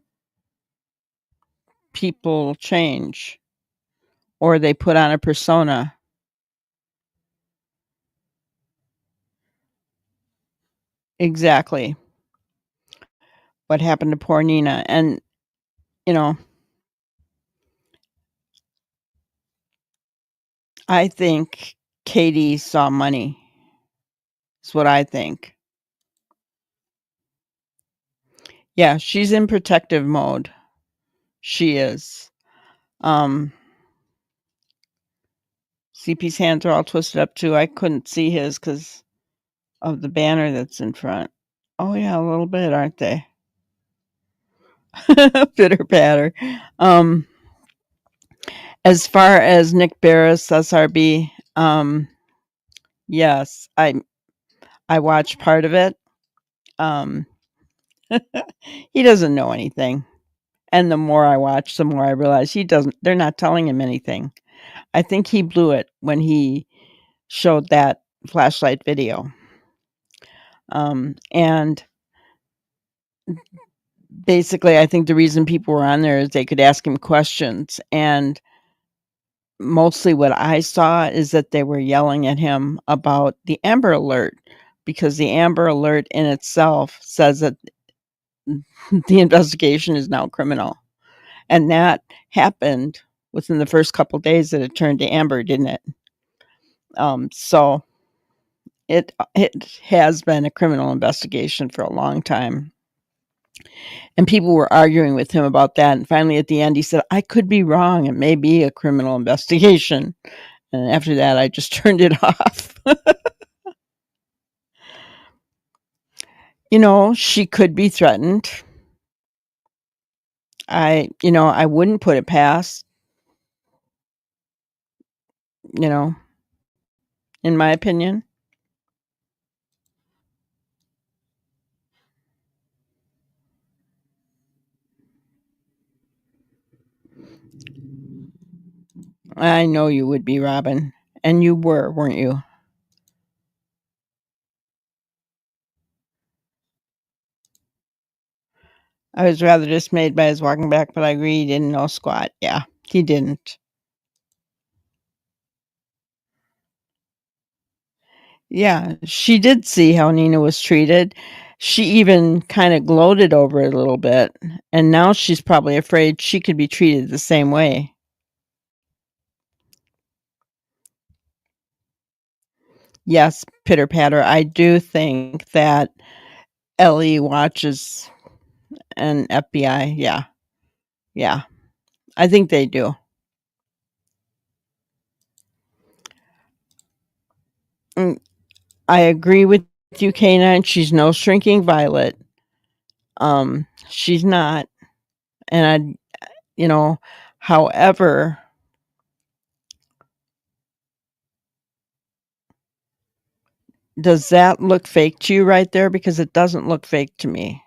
people change or they put on a persona. Exactly. What happened to poor Nina. And, you know, I think Katie saw money. Is what I think. Yeah, she's in protective mode. She is. Um, CP's hands are all twisted up too. I couldn't see his because of the banner that's in front. Oh yeah, a little bit, aren't they? Pitter patter. Um, as far as Nick Barris, SRB, yes, I watched part of it. Um, he doesn't know anything. And the more I watch, the more I realize they're not telling him anything. I think he blew it when he showed that flashlight video. And basically, I think the reason people were on there is they could ask him questions. And mostly what I saw is that they were yelling at him about the Amber Alert, because the Amber Alert in itself says that the investigation is now criminal. And that happened within the first couple days that it turned to Amber, didn't it? So it has been a criminal investigation for a long time. And people were arguing with him about that. And finally, at the end, he said, I could be wrong. It may be a criminal investigation. And after that, I just turned it off. She could be threatened. I wouldn't put it past, you know, in my opinion. I know you would be, Robin. And you were, weren't you? I was rather dismayed by his walking back, but I agree he didn't know squat. Yeah, he didn't. Yeah, she did see how Nina was treated. She even kind of gloated over it a little bit. And now she's probably afraid she could be treated the same way. Yes, pitter patter. I do think that Ellie watches an FBI. Yeah. Yeah. I think they do. Mm, I agree with you, K9. She's no shrinking violet. She's not. And however, does that look fake to you right there? Because it doesn't look fake to me.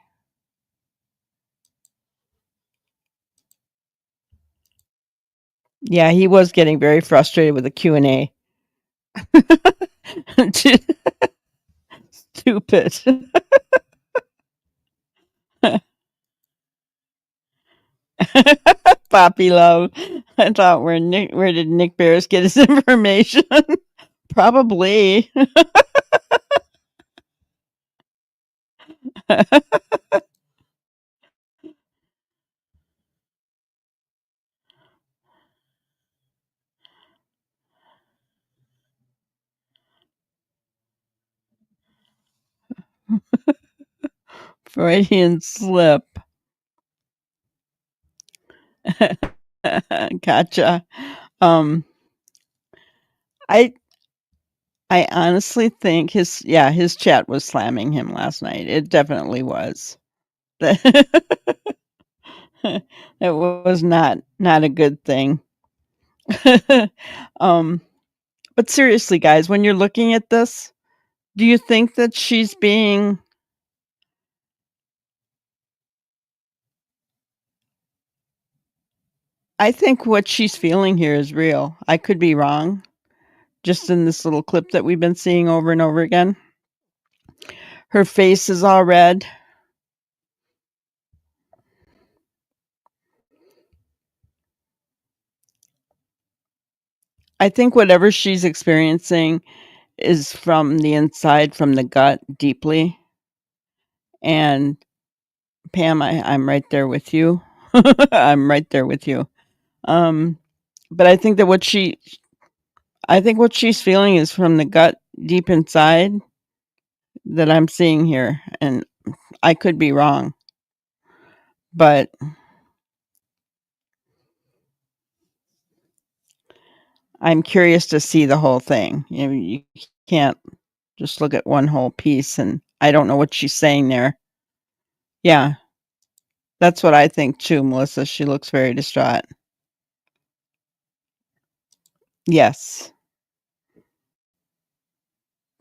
Yeah, he was getting very frustrated with the Q&A. Stupid. Poppy love. I thought where did Nick Barris get his information? Probably. Freudian slip. Gotcha. Um, I I honestly think his chat was slamming him last night. It definitely was. It was not a good thing. um, but seriously, guys, when you're looking at this, do you think that she's being I think what she's feeling here is real. I could be wrong, just in this little clip that we've been seeing over and over again. Her face is all red. I think whatever she's experiencing is from the inside, from the gut, deeply. And Pam, I'm right there with you. I'm right there with you. But I think that what she's feeling is from the gut, deep inside, that I'm seeing here, and I could be wrong, but I'm curious to see the whole thing. You can't just look at one whole piece, and I don't know what she's saying there. Yeah, that's what I think too, Melissa. She looks very distraught. Yes.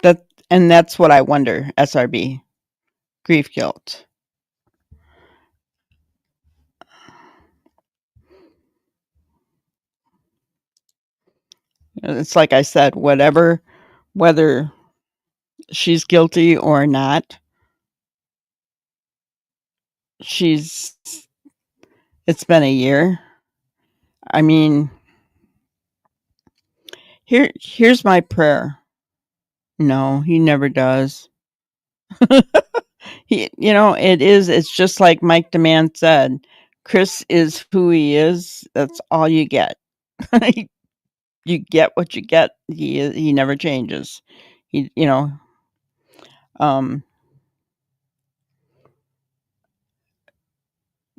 That's what I wonder, SRB. Grief guilt. It's like I said, whether she's guilty or not, it's been a year. I mean, here's my prayer. No, he never does. It's just like Mike Demand said, Chris is who he is. That's all you get. You get what you get. He never changes. He, um,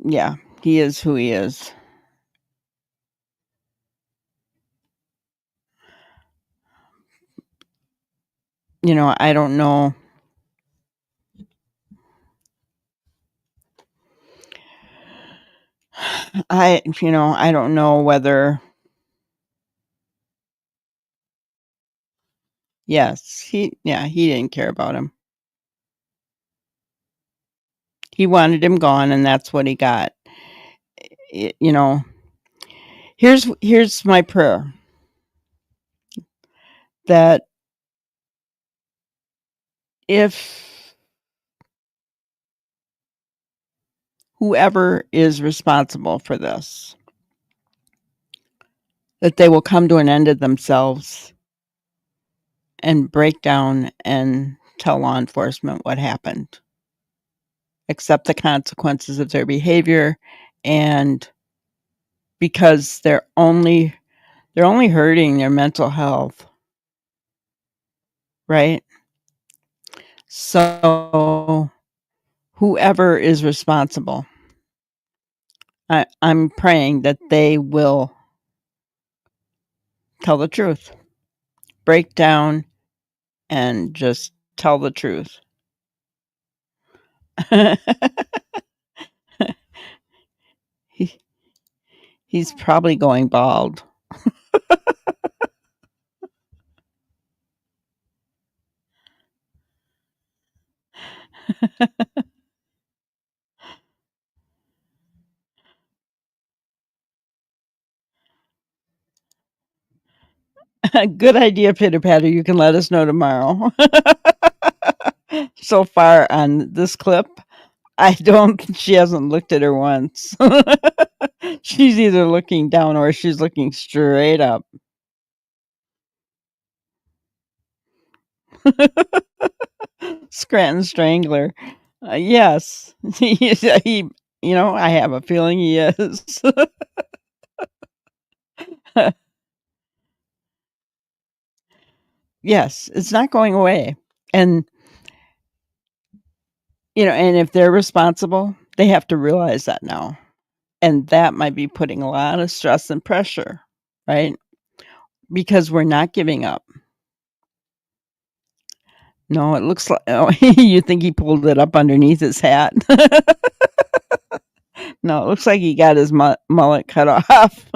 yeah, he is who he is. I don't know. I don't know whether. Yes, he didn't care about him. He wanted him gone, and that's what he got. Here's my prayer, that if whoever is responsible for this, that they will come to an end of themselves and break down and tell law enforcement what happened, accept the consequences of their behavior, and because they're only hurting their mental health, right? So whoever is responsible, I'm praying that they will tell the truth, break down, and just tell the truth. He's probably going bald. Good idea, Pitter Patter. You can let us know tomorrow. So far on this clip, she hasn't looked at her once. She's either looking down or she's looking straight up. Scranton Strangler. Yes. I have a feeling he is. Yes, it's not going away. And, and if they're responsible, they have to realize that now. And that might be putting a lot of stress and pressure, right? Because we're not giving up. No, it looks like you think he pulled it up underneath his hat. No, it looks like he got his mullet cut off.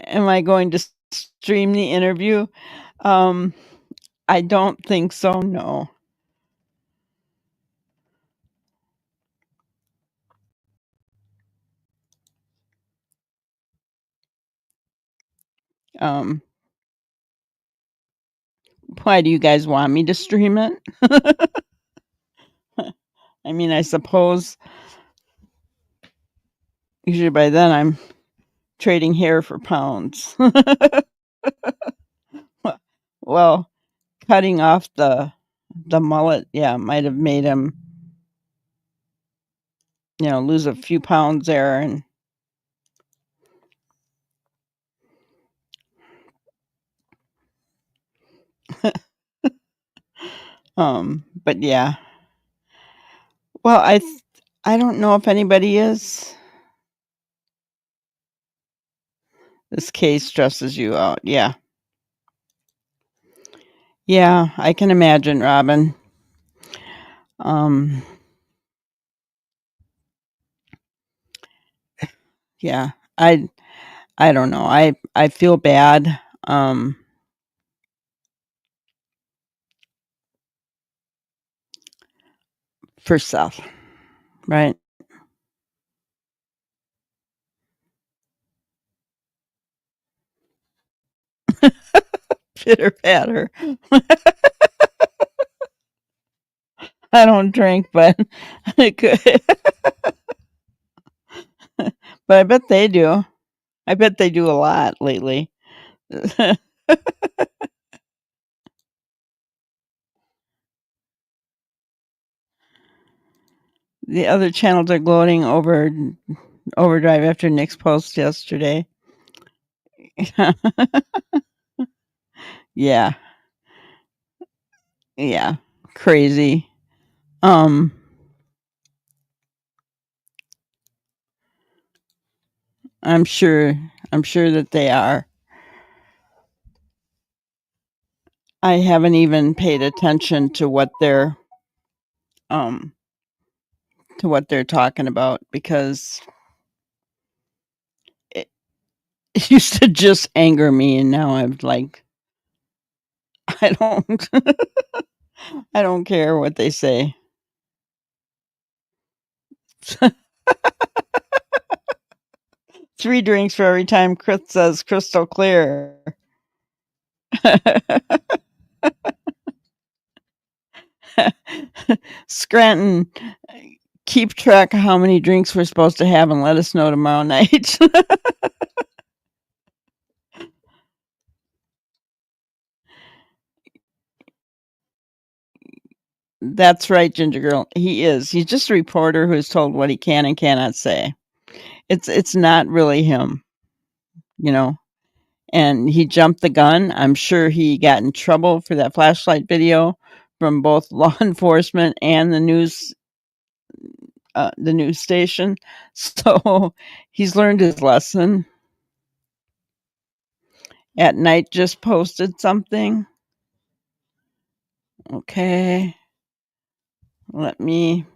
Am I going to stream the interview? Um, I don't think so, no. Um, why do you guys want me to stream it? I mean, I suppose usually by then I'm trading hair for pounds. Well, cutting off the mullet, yeah, might have made him, lose a few pounds there. And but yeah. Well, I don't know if anybody is. This case stresses you out. Yeah. Yeah, I can imagine, Robin. Um, yeah. I don't know. I feel bad. For Seth, right? Pitter patter. I don't drink, but it could. But I bet they do. I bet they do a lot lately. The other channels are gloating over Overdrive after Nick's post yesterday. Yeah. Yeah. Crazy. Um I'm sure that they are. I haven't even paid attention um to what they're talking about because it, it used to just anger me, and now I'm like, I don't I don't care what they say. 3 drinks for every time Chris says crystal clear. Scranton, keep track of how many drinks we're supposed to have and let us know tomorrow night. That's right, Ginger Girl. He is. He's just a reporter who's told what he can and cannot say. It's not really him, you know. And he jumped the gun. I'm sure he got in trouble for that flashlight video from both law enforcement and the news station. So he's learned his lesson. At Night just posted something. Okay. Let me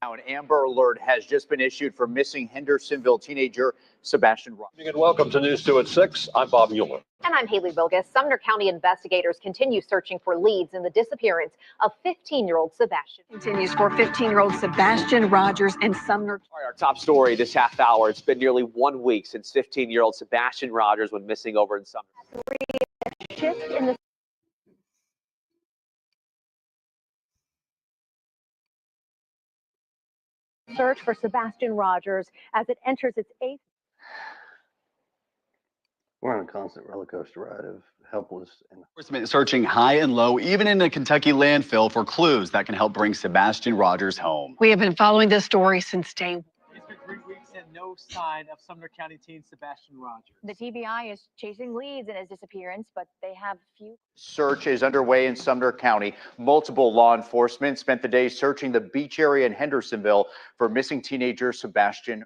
Now, an Amber Alert has just been issued for missing Hendersonville teenager Sebastian Rogers. And welcome to News 2 at 6. I'm Bob Mueller. And I'm Haley Bilgus. Sumner County investigators continue searching for leads in the disappearance of 15-year-old Sebastian. Continues for 15-year-old Sebastian Rogers and Sumner. All right, our top story this half hour. It's been nearly 1 week since 15-year-old Sebastian Rogers went missing over in Sumner. Shift in the search for Sebastian Rogers as it enters its 8th. We're on a constant roller coaster ride of helpless and Enforcement searching high and low, even in a Kentucky landfill, for clues that can help bring Sebastian Rogers home. We have been following this story since day one. It's been 3 weeks and no sign of Sumner County teen Sebastian Rogers. The TBI is chasing leads in his disappearance, but they have few. Search is underway in Sumner County. Multiple law enforcement spent the day searching the beach area in Hendersonville for missing teenager Sebastian.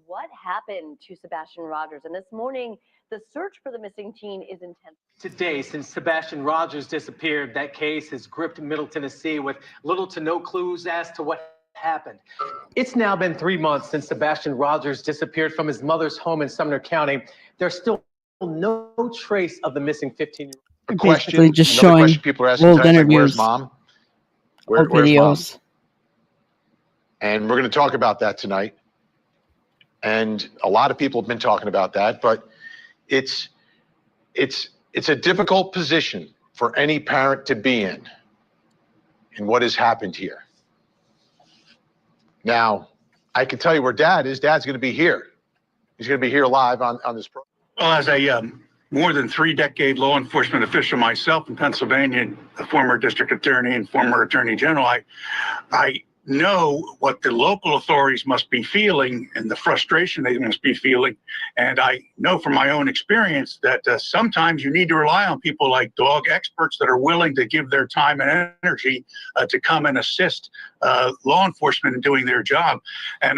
What happened to Sebastian Rogers? And this morning, the search for the missing teen is intense. Today, since Sebastian Rogers disappeared, that case has gripped Middle Tennessee with little to no clues as to what happened. It's now been 3 months since Sebastian Rogers disappeared from his mother's home in Sumner County. There's still no trace of the missing 15-year-old. Basically just showing people are asking old tonight, interviews, where's mom? old Where's mom? videos. And we're going to talk about that tonight. And a lot of people have been talking about that, but it's a difficult position for any parent to be in what has happened here. Now, I can tell you where Dad is. Dad's going to be here. He's going to be here live on this program. Well, as a more than 3-decade law enforcement official myself in Pennsylvania, a former district attorney and former attorney general, I know what the local authorities must be feeling and the frustration they must be feeling. And I know from my own experience that sometimes you need to rely on people like dog experts that are willing to give their time and energy to come and assist law enforcement in doing their job. And,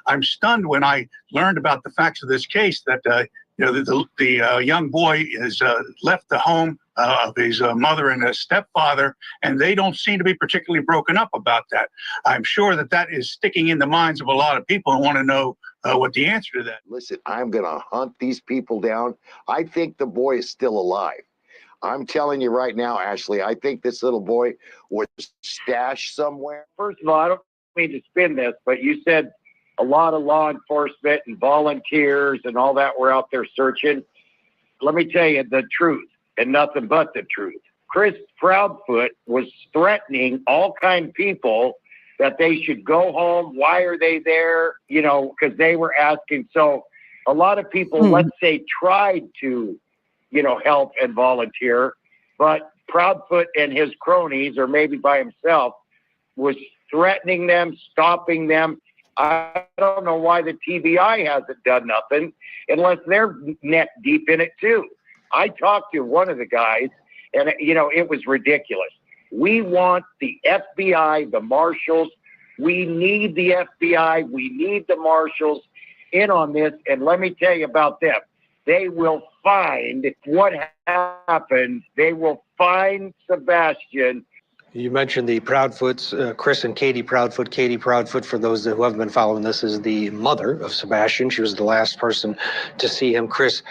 I'm stunned when I learned about the facts of this case that, the young boy has left the home of his mother and his stepfather, and they don't seem to be particularly broken up about that. I'm sure that is sticking in the minds of a lot of people and want to know what the answer to that. Listen, I'm going to hunt these people down. I think the boy is still alive. I'm telling you right now, Ashley, I think this little boy was stashed somewhere. First of all, I don't mean to spin this, but you said a lot of law enforcement and volunteers and all that were out there searching. Let me tell you the truth and nothing but the truth. Chris Proudfoot was threatening all kind of people that they should go home. Why are they there? Because they were asking. So a lot of people, let's say, tried to, help and volunteer, but Proudfoot and his cronies, or maybe by himself, was threatening them, stopping them. I don't know why the TBI hasn't done nothing unless they're neck deep in it too. I talked to one of the guys and, it was ridiculous. We want the FBI, the marshals. We need the FBI. We need the marshals in on this. And let me tell you about them. They will find what happened. They will find Sebastian. You mentioned the Proudfoots, Chris and Katie Proudfoot. Katie Proudfoot, for those who haven't been following this, is the mother of Sebastian. She was the last person to see him. Chris,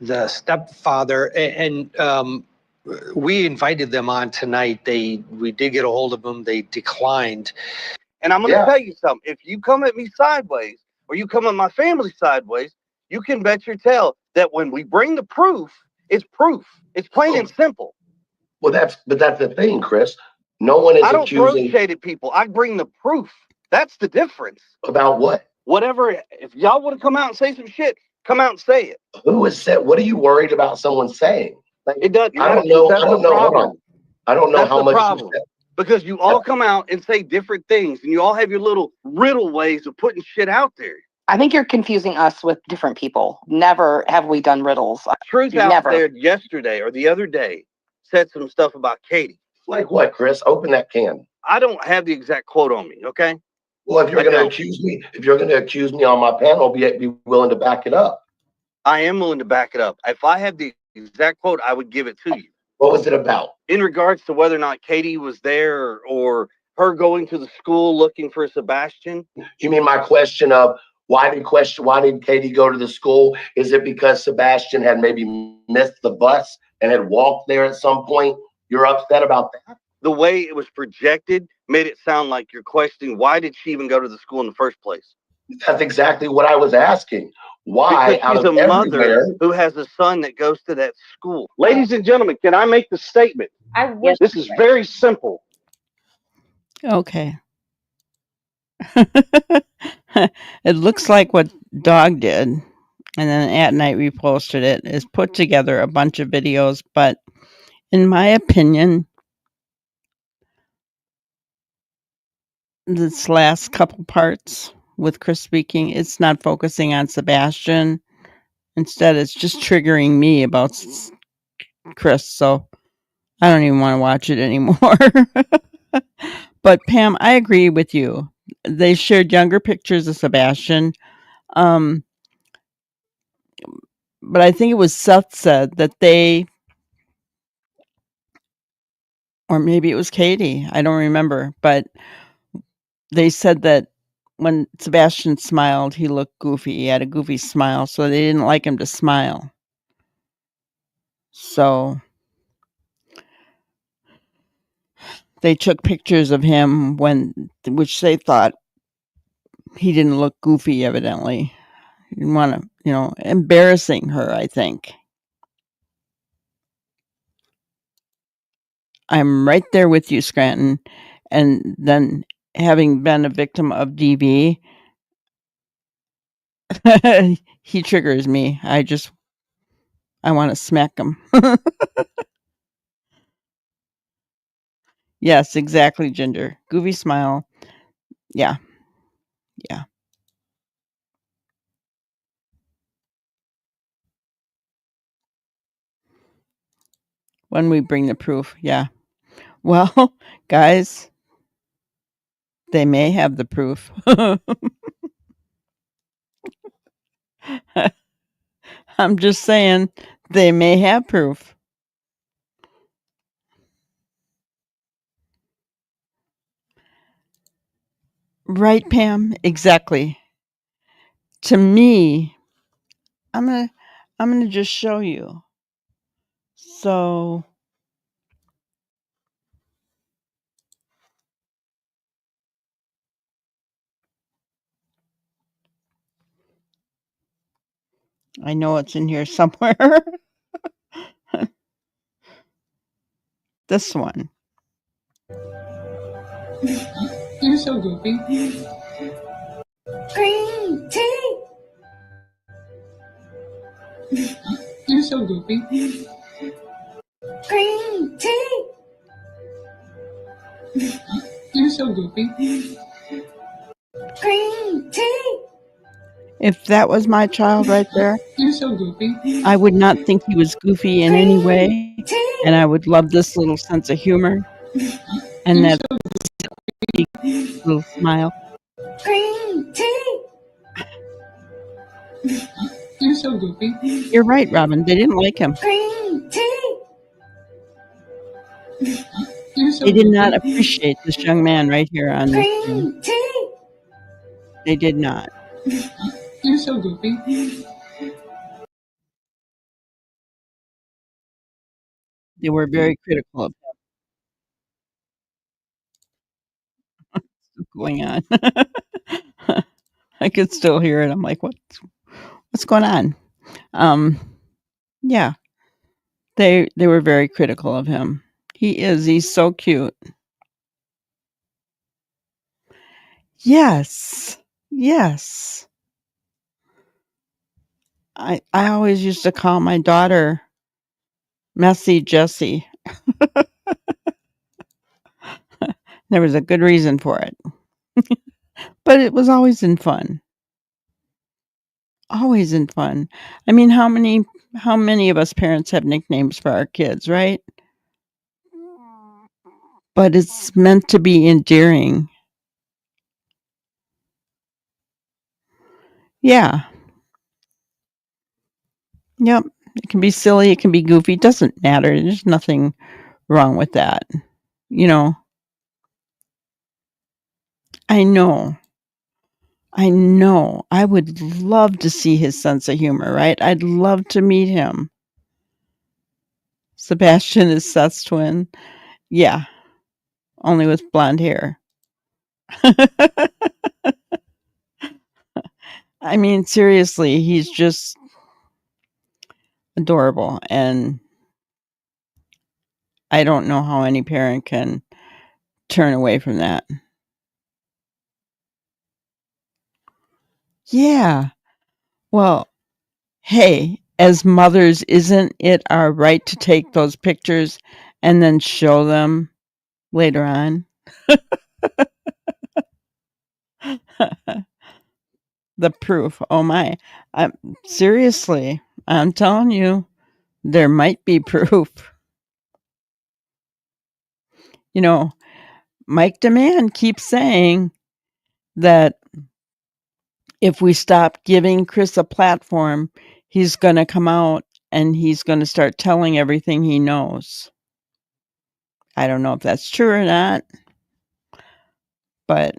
the stepfather, and we invited them on tonight. We did get a hold of them. They declined. And I'm going to tell you something. If you come at me sideways, or you come at my family sideways, you can bet your tail that when we bring the proof, it's proof. It's plain and simple. Well, that's the thing, Chris. No one is I don't accusing throw shaded people. I bring the proof. That's the difference. About what? Whatever. If y'all want to come out and say some shit, come out and say it. Who is said? What are you worried about someone saying? Like, It doesn't. I don't know. That's I don't the know. Hold problem. on. I don't know That's how the much problem. you said. Because you all come out and say different things, and you all have your little riddle ways of putting shit out there. I think you're confusing us with different people. Never have we done riddles. Truth out Never. there yesterday or the other day said some stuff about Katie. Like what, Chris? Open that can. I don't have the exact quote on me, okay? Well, if you're going to accuse me on my panel, be willing to back it up. I am willing to back it up. If I had the exact quote, I would give it to you. What was it about? In regards to whether or not Katie was there or her going to the school looking for Sebastian? You mean my question of why did Katie go to the school? Is it because Sebastian had maybe missed the bus and had walked there at some point? You're upset about that? The way it was projected made it sound like you're questioning why did she even go to the school in the first place? That's exactly what I was asking. Why, because she's a mother who has a son that goes to that school. Ladies and gentlemen, can I make the statement? This is very simple. Okay. It looks like what Dog did, and then at night reposted it, is put together a bunch of videos, but in my opinion, this last couple parts with Chris speaking, it's not focusing on Sebastian. Instead, it's just triggering me about Chris, so I don't even want to watch it anymore. But Pam, I agree with you. They shared younger pictures of Sebastian. But I think it was Seth said that they, or maybe it was Katie, I don't remember, but they said that when Sebastian smiled, he looked goofy. He had a goofy smile, so they didn't like him to smile. So they took pictures of him which they thought he didn't look goofy, evidently. He didn't want to, embarrassing her, I think. I'm right there with you, Scranton. And then having been a victim of DV, he triggers me. I want to smack him. Yes, exactly, Ginger. Goofy smile. Yeah. Yeah. When we bring the proof. Yeah. Well, guys, they may have the proof. I'm just saying they may have proof. Right, Pam? Exactly. To me, I'm gonna just show you. So I know it's in here somewhere. This one. You're so goofy. Green tea. You're so goofy. Green tea. You're so goofy. Green tea. If that was my child right there, You're so goofy. I would not think he was goofy in any way, and I would love this little sense of humor and that little smile. Green tea. You're so goofy. You're right, Robin. They didn't like him. Green tea. You're so They did goofy. not appreciate this young man right here on this screen. Green tea. They did not. You're so goofy. They were very critical of him. What's going on? I could still hear it. I'm like, what's going on? Yeah. They were very critical of him. He's so cute. Yes. Yes. I always used to call my daughter Messy Jessie. There was a good reason for it. But it was always in fun. Always in fun. I mean, how many of us parents have nicknames for our kids, right? But it's meant to be endearing. Yeah. Yep. It can be silly, it can be goofy, it doesn't matter. There's nothing wrong with that. You know, I know. I know. I would love to see his sense of humor, right? I'd love to meet him. Sebastian is Seth's twin. Yeah, only with blonde hair. I mean, seriously, he's just adorable, and I don't know how any parent can turn away from that. Yeah. Well, hey, as mothers, isn't it our right to take those pictures and then show them later on? The proof. Oh my. Seriously, I'm telling you, there might be proof. You know, Mike Demand keeps saying that if we stop giving Chris a platform, he's going to come out and he's going to start telling everything he knows. I don't know if that's true or not, but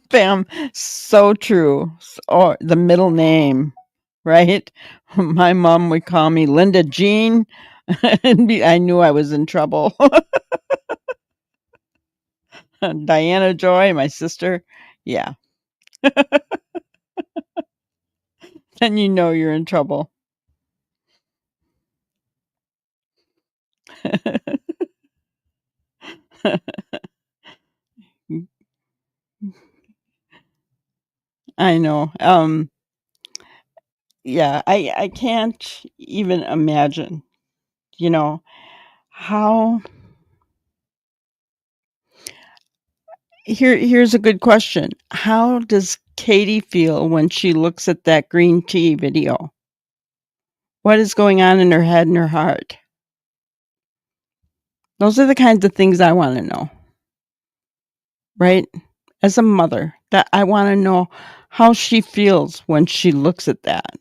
Bam, so true. Or the middle name, right? My mom would call me Linda Jean, and I knew I was in trouble. Diana Joy, my sister. Yeah. Then you know you're in trouble. I know. Yeah, I can't even imagine, you know, how here's a good question. How does Katie feel when she looks at that green tea video? What is going on in her head and her heart? Those are the kinds of things I want to know. Right? As a mother, that I want to know how she feels when she looks at that.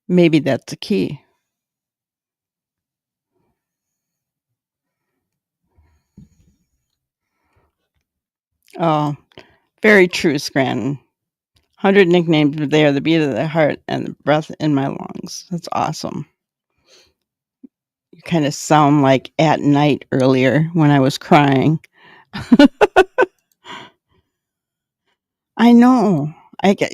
Maybe that's the key. Oh, very true, Scranton. 100 nicknames, but they are the beat of the heart and the breath in my lungs. That's awesome. You kind of sound like at night earlier when I was crying. I know. I get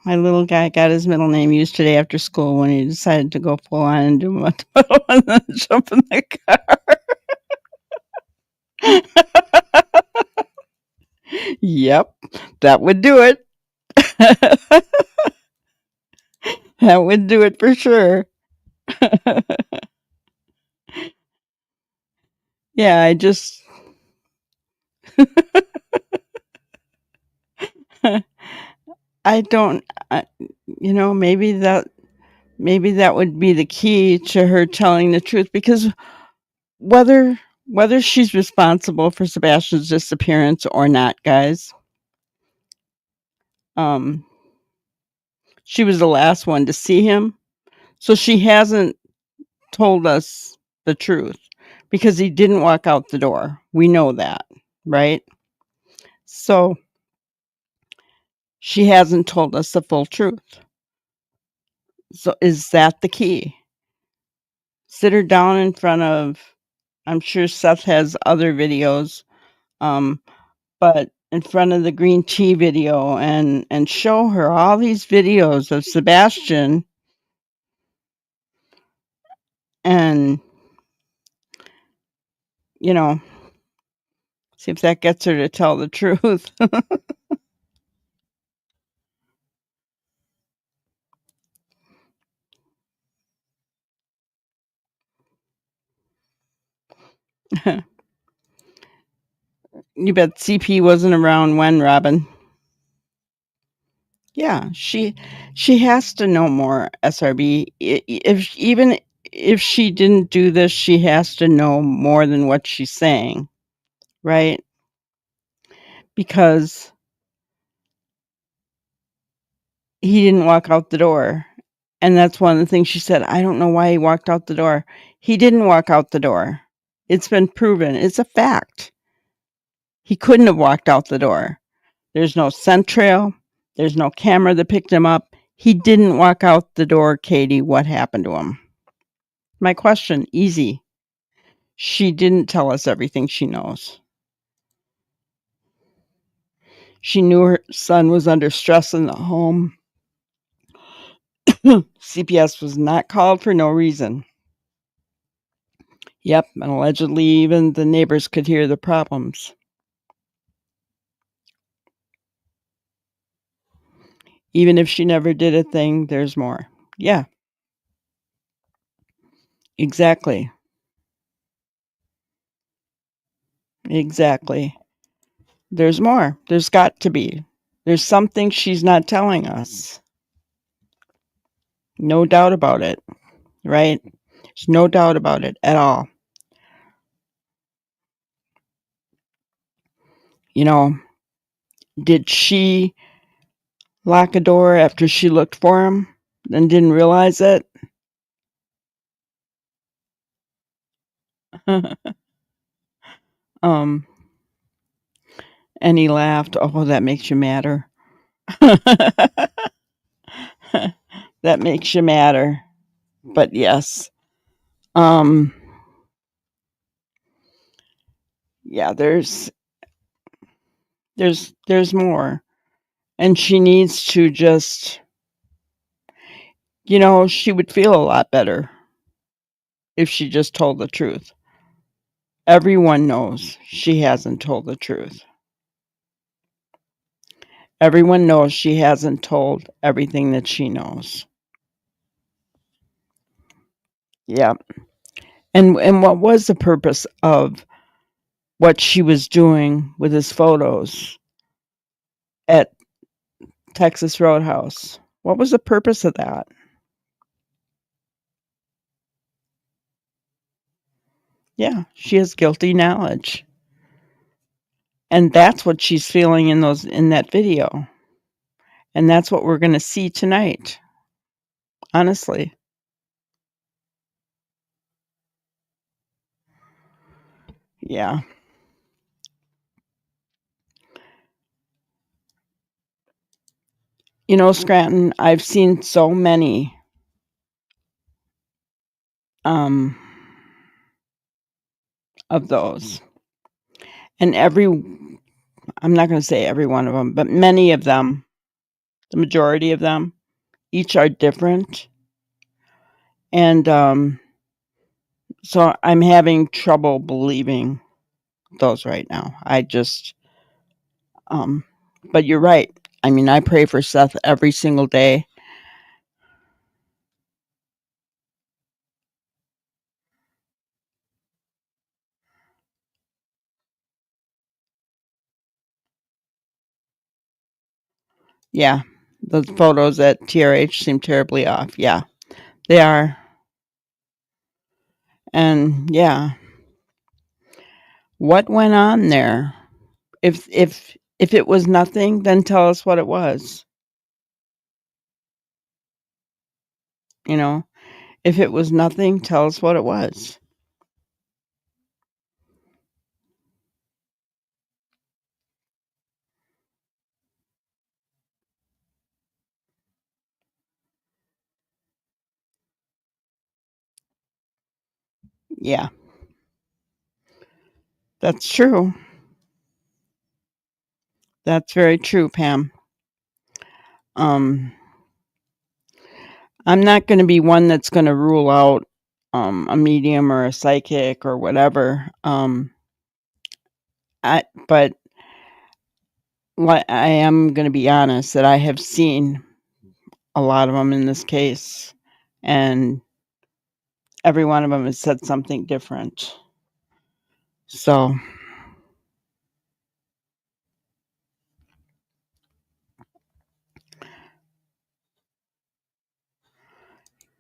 my little guy got his middle name used today after school when he decided to go full on and do what and then jump in the car. Yep, that would do it. That would do it for sure. Yeah, I just I don't you know, maybe that would be the key to her telling the truth, because whether she's responsible for Sebastian's disappearance or not, guys, she was the last one to see him. So she hasn't told us the truth because he didn't walk out the door. We know that, right? So she hasn't told us the full truth. So is that the key? Sit her down in front of, I'm sure Seth has other videos, but in front of the green tea video and show her all these videos of Sebastian and, you know, see if that gets her to tell the truth. You bet CP wasn't around when, Robin? Yeah, she has to know more, SRB. If even if she didn't do this, she has to know more than what she's saying, right? Because he didn't walk out the door. And that's one of the things she said. I don't know why he walked out the door. He didn't walk out the door. It's been proven. It's a fact. He couldn't have walked out the door. There's no scent trail. There's no camera that picked him up. He didn't walk out the door, Katie. What happened to him? My question, easy. She didn't tell us everything she knows. She knew her son was under stress in the home. CPS was not called for no reason. Yep, and allegedly even the neighbors could hear the problems. Even if she never did a thing, there's more. Yeah. Exactly. Exactly. There's more. There's got to be. There's something she's not telling us. No doubt about it. Right? There's no doubt about it at all. You know, did she lock a door after she looked for him and didn't realize it? And he laughed. Oh, that makes you madder. That makes you madder. But yes. Yeah, there's more. And she needs to just, she would feel a lot better if she just told the truth. Everyone knows she hasn't told the truth. Everyone knows she hasn't told everything that she knows. Yeah. And what was the purpose of what she was doing with his photos at Texas Roadhouse? What was the purpose of that? Yeah, she has guilty knowledge. And that's what she's feeling in that video. And that's what we're going to see tonight. Honestly. Yeah. Scranton, I've seen so many of those. And I'm not going to say every one of them, but many of them, the majority of them, each are different. And so I'm having trouble believing those right now. I just, but you're right. I mean, I pray for Seth every single day. Yeah, the photos at TRH seem terribly off. Yeah, they are. And yeah, what went on there? If it was nothing, then tell us what it was. If it was nothing, tell us what it was. Yeah. That's true. That's very true, Pam. I'm not going to be one that's going to rule out a medium or a psychic or whatever. But I am going to be honest that I have seen a lot of them in this case, and every one of them has said something different. So,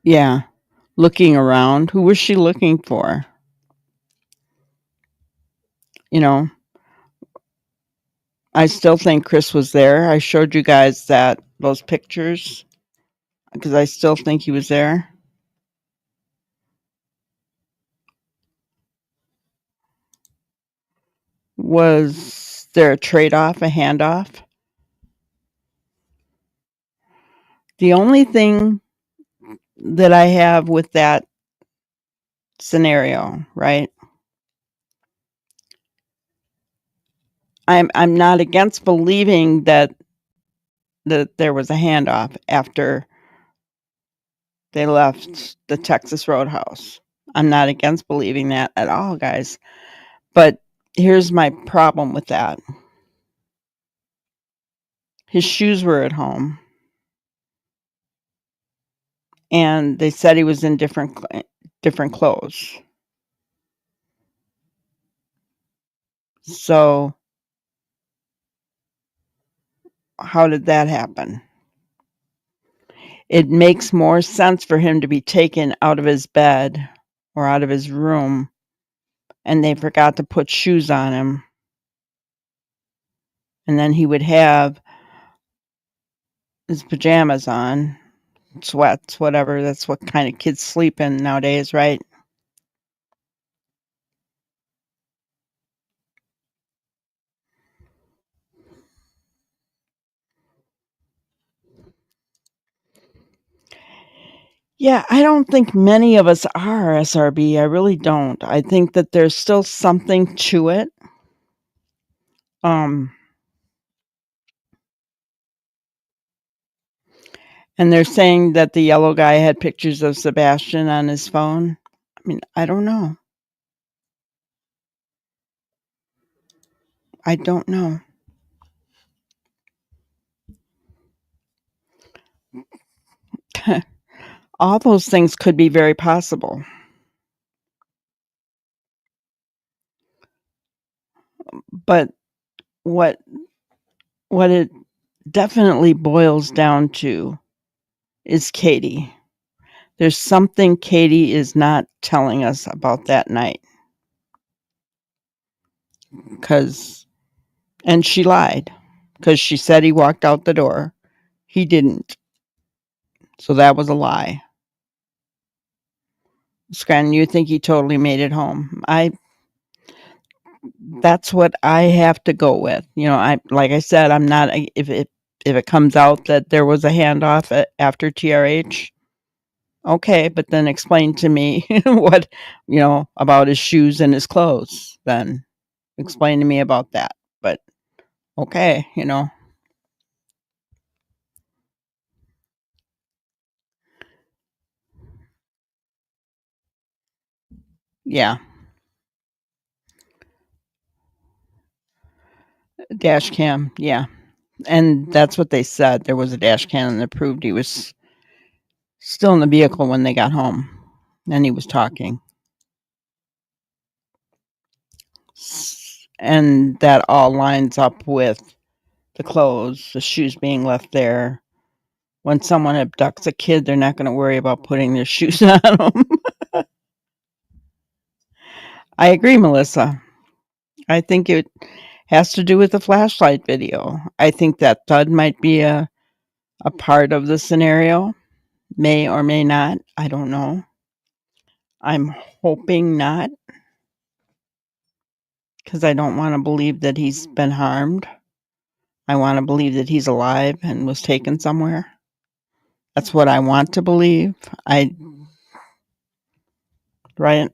yeah, looking around, who was she looking for? I still think Chris was there. I showed you guys those pictures because I still think he was there. Was there a trade-off, a handoff? The only thing that I have with that scenario, right? I'm not against believing that there was a handoff after they left the Texas Roadhouse. I'm not against believing that at all, guys. But here's my problem with that. His shoes were at home. And they said he was in different clothes. So how did that happen? It makes more sense for him to be taken out of his bed or out of his room, and they forgot to put shoes on him. And then he would have his pajamas on, sweats, whatever. That's what kind of kids sleep in nowadays, right? Yeah, I don't think many of us are, SRB. I really don't. I think that there's still something to it. And they're saying that the yellow guy had pictures of Sebastian on his phone. I mean, I don't know. I don't know. All those things could be very possible. But what it definitely boils down to is Katie. There's something Katie is not telling us about that night. And she lied. Because she said he walked out the door. He didn't. So that was a lie. Scranton, you think he totally made it home. That's what I have to go with. Like I said, I'm not, if it comes out that there was a handoff after TRH, okay, but then explain to me what, about his shoes and his clothes, then explain to me about that. But okay, yeah. Dash cam, yeah. And that's what they said. There was a dash cam that proved he was still in the vehicle when they got home. And he was talking. And that all lines up with the clothes, the shoes being left there. When someone abducts a kid, they're not going to worry about putting their shoes on them. I agree, Melissa. I think it has to do with the flashlight video. I think that thud might be a part of the scenario. May or may not. I don't know. I'm hoping not. Because I don't want to believe that he's been harmed. I want to believe that he's alive and was taken somewhere. That's what I want to believe. Right?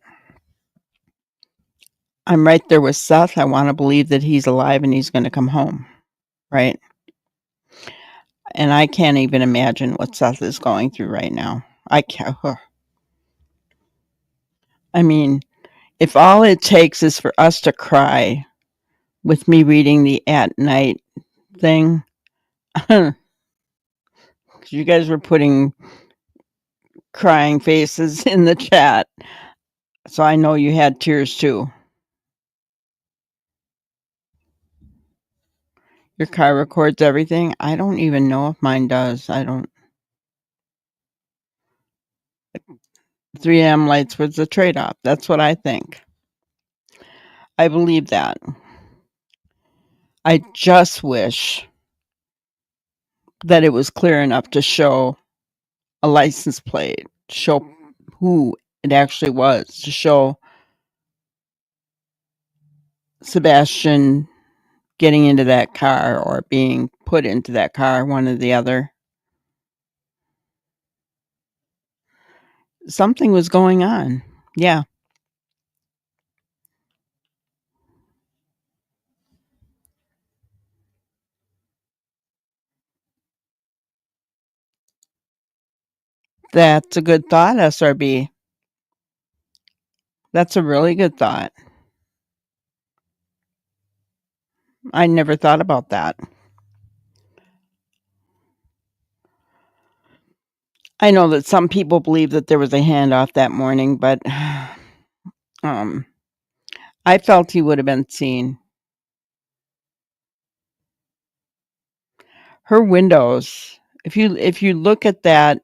I'm right there with Seth. I want to believe that he's alive and he's going to come home. Right? And I can't even imagine what Seth is going through right now. I can't. I mean, if all it takes is for us to cry with me reading the at night thing, you guys were putting crying faces in the chat. So I know you had tears too. Your car records everything? I don't even know if mine does. I don't. 3M lights was the trade-off. That's what I think. I believe that. I just wish that it was clear enough to show a license plate, show who it actually was, to show Sebastian getting into that car or being put into that car, one or the other. Something was going on. Yeah. That's a good thought, SRB. That's a really good thought. I never thought about that. I know that some people believe that there was a handoff that morning, but I felt he would have been seen. Her windows, if you look at that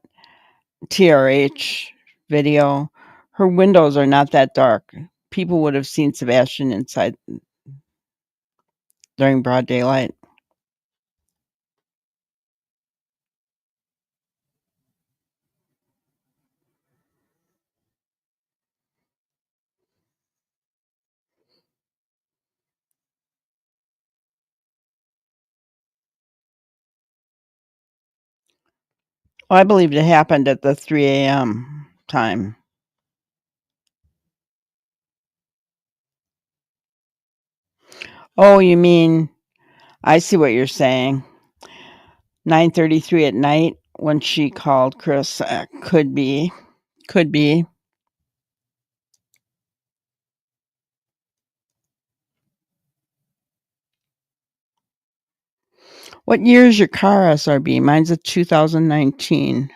TRH video, her windows are not that dark. People would have seen Sebastian inside during broad daylight. Well, I believed it happened at the 3 a.m. time. Oh, you mean, I see what you're saying. 9:33 at night when she called Chris. Could be. Could be. What year is your car, SRB? Mine's a 2019.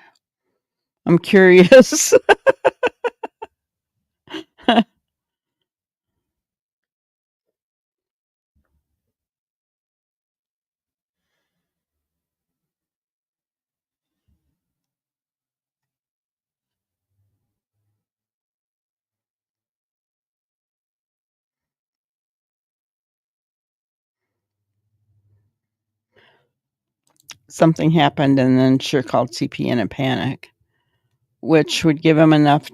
I'm curious. Something happened and then sure called CP in a panic, which would give him enough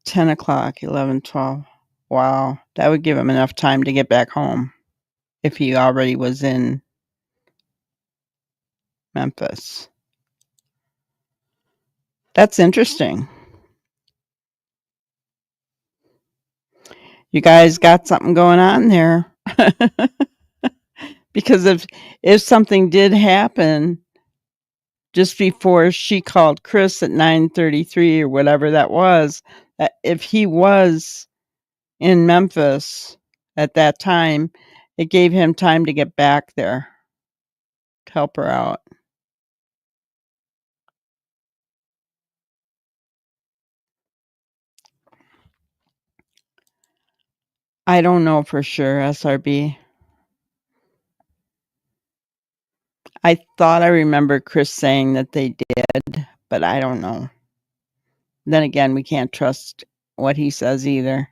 10 o'clock, 11, 12. Wow, that would give him enough time to get back home if he already was in Memphis. That's interesting. You guys got something going on there. Because if something did happen just before she called Chris at 9:33 or whatever that was, if he was in Memphis at that time, it gave him time to get back there to help her out. I don't know for sure, SRB. I thought I remember Chris saying that they did, but I don't know. Then again, we can't trust what he says either.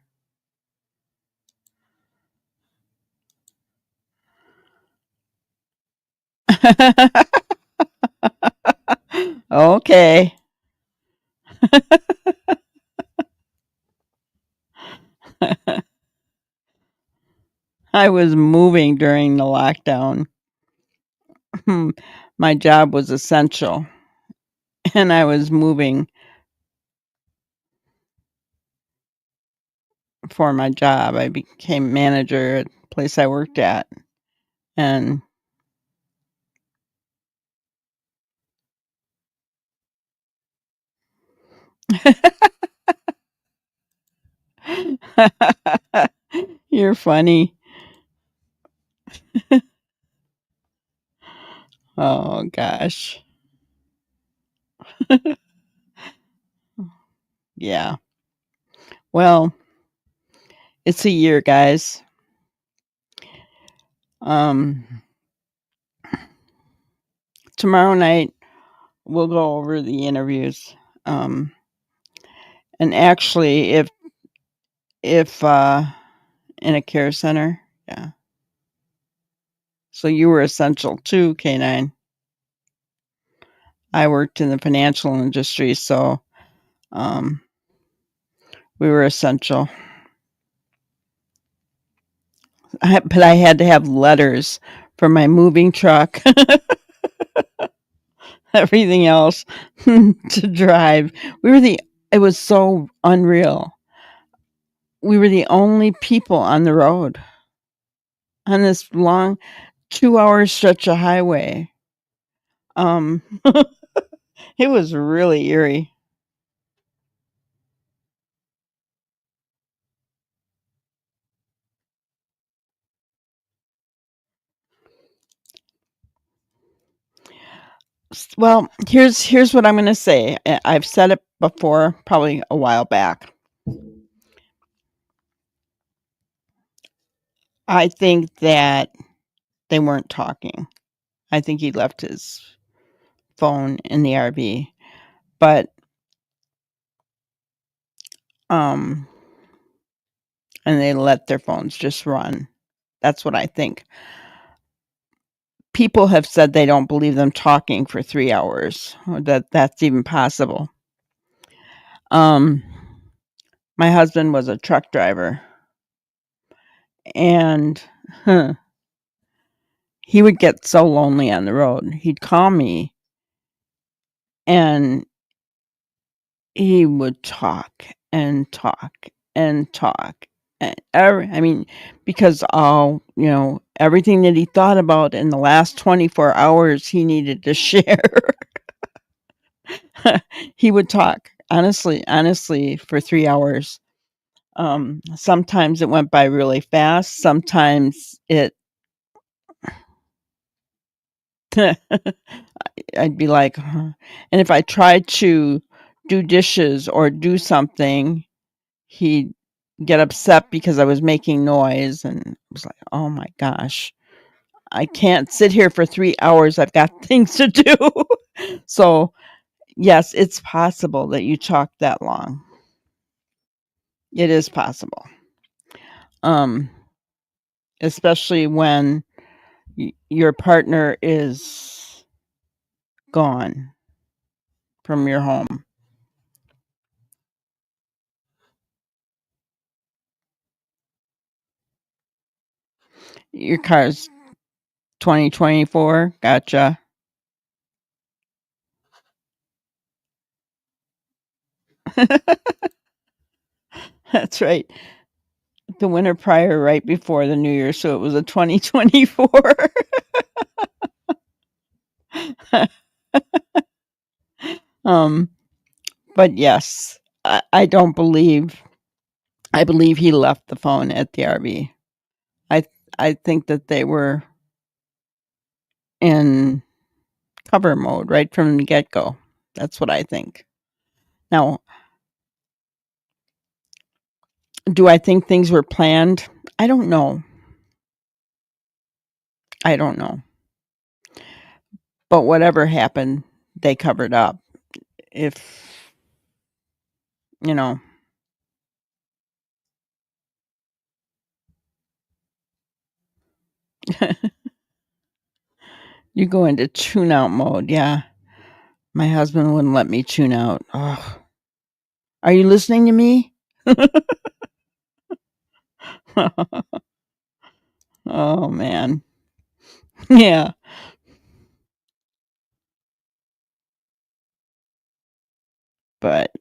Okay. I was moving during the lockdown. My job was essential, and I was moving for my job. I became manager at the place I worked at, and you're funny. Oh gosh. Yeah. Well, it's a year, guys. Tomorrow night we'll go over the interviews. And actually, if in a care center, yeah. So you were essential too, K9. I worked in the financial industry, so we were essential. But I had to have letters for my moving truck, everything else to drive. It was so unreal. We were the only people on the road on this long 2-hour stretch of highway. It was really eerie. Well, here's what I'm going to say. I've said it before, probably a while back. I think that they weren't talking. I think he left his phone in the RV, but and they let their phones just run. That's what I think. People have said they don't believe them talking for 3 hours, or that's even possible. My husband was a truck driver, and he would get so lonely on the road. He'd call me, and he would talk and talk and talk. Because everything that he thought about in the last 24 hours, he needed to share. He would talk honestly for 3 hours. Sometimes it went by really fast. Sometimes I'd be like, huh. And if I tried to do dishes or do something, he'd get upset because I was making noise, and I was like, oh my gosh, I can't sit here for 3 hours. I've got things to do. So yes, it's possible that you talk that long. It is possible. Especially when your partner is gone from your home. Your car's 2024. Gotcha. That's right. The winter prior, right before the New Year, so it was a 2024. But yes, I don't believe. I believe he left the phone at the RV. I think that they were in cover mode right from the get-go. That's what I think. Now, do I think things were planned? I don't know. I don't know. But whatever happened, they covered up. If, you know, you go into tune out mode. Yeah. My husband wouldn't let me tune out. Oh, are you listening to me? Oh, man. Yeah. But,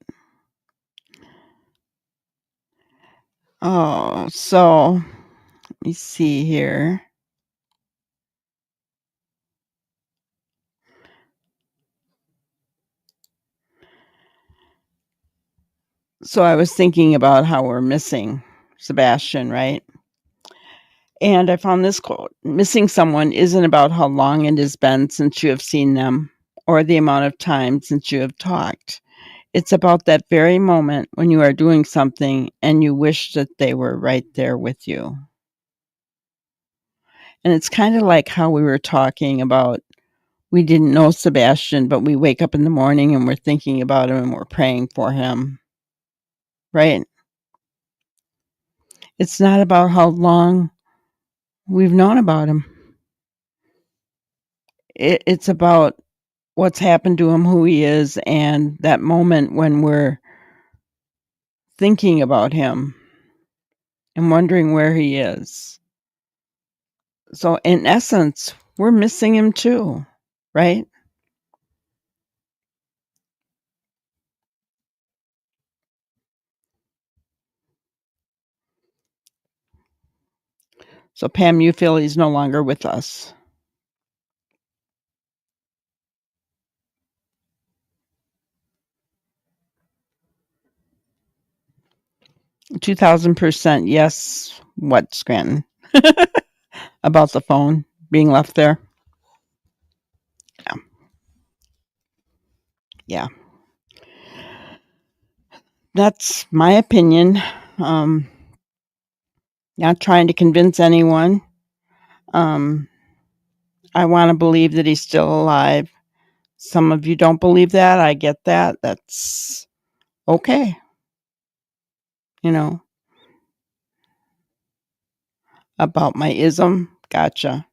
so let me see here. So I was thinking about how we're missing Sebastian, right? And I found this quote: missing someone isn't about how long it has been since you have seen them or the amount of time since you have talked. It's about that very moment when you are doing something and you wish that they were right there with you. And it's kind of like how we were talking about, we didn't know Sebastian, but we wake up in the morning and we're thinking about him and we're praying for him. Right? It's not about how long we've known about him. it's about what's happened to him, who he is, and that moment when we're thinking about him and wondering where he is. So in essence, we're missing him too, right? So Pam, you feel he's no longer with us. 2000% yes. What, Scranton? About the phone being left there? Yeah. That's my opinion. Not trying to convince anyone. I want to believe that he's still alive. Some of you don't believe that. I get that. That's okay. You know, about my ism. Gotcha.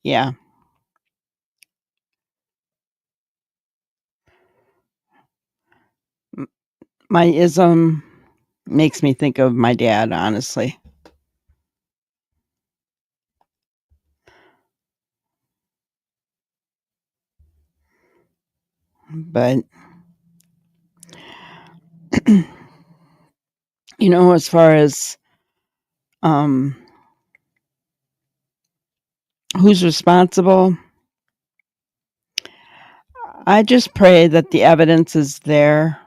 Yeah. My ism makes me think of my dad, honestly. But, you know, as far as who's responsible, I just pray that the evidence is there,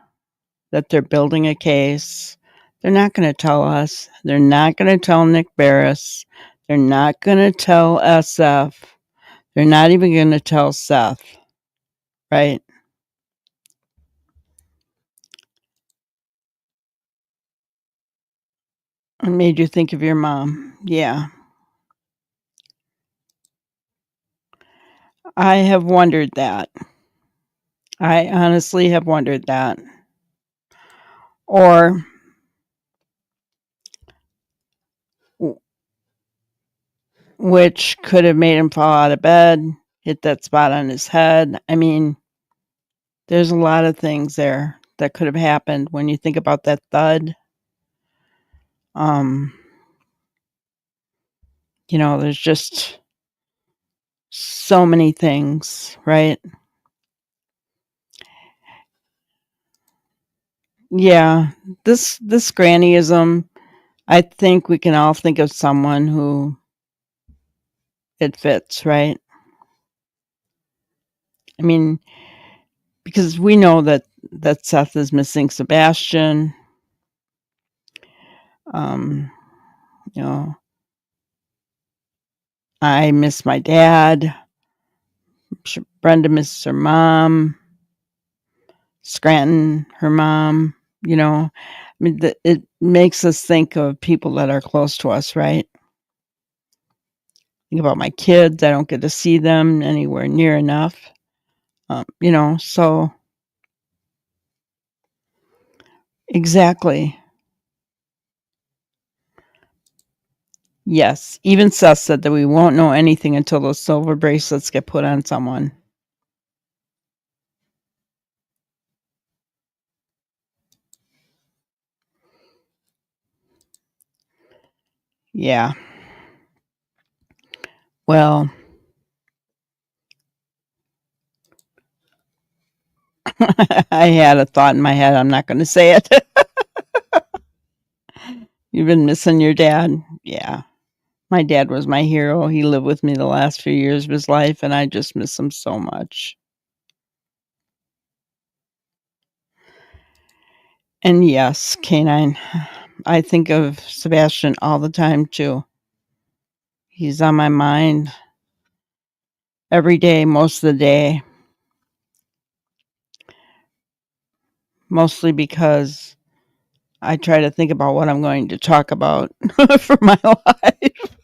that they're building a case. They're not going to tell us. They're not going to tell Nick Barris. They're not going to tell SF. They're not even going to tell Seth, right? It made you think of your mom. Yeah. I have wondered that. I honestly have wondered that. Or which could have made him fall out of bed, hit that spot on his head. I mean, there's a lot of things there that could have happened when you think about that thud. You know, there's just so many things, right? Yeah, this grannyism, I think we can all think of someone who it fits, right? I mean, because we know that Seth is missing Sebastian. You know, I miss my dad. Brenda misses her mom. Scranton, her mom. You know, I mean, it makes us think of people that are close to us, right? Think about my kids. I don't get to see them anywhere near enough. You know, so exactly. Yes. Even Seth said that we won't know anything until those silver bracelets get put on someone. Yeah. Well, I had a thought in my head. I'm not going to say it. You've been missing your dad? Yeah. My dad was my hero. He lived with me the last few years of his life, and I just miss him so much. And yes, Canine, I think of Sebastian all the time, too. He's on my mind every day, most of the day. Mostly because I try to think about what I'm going to talk about for my life.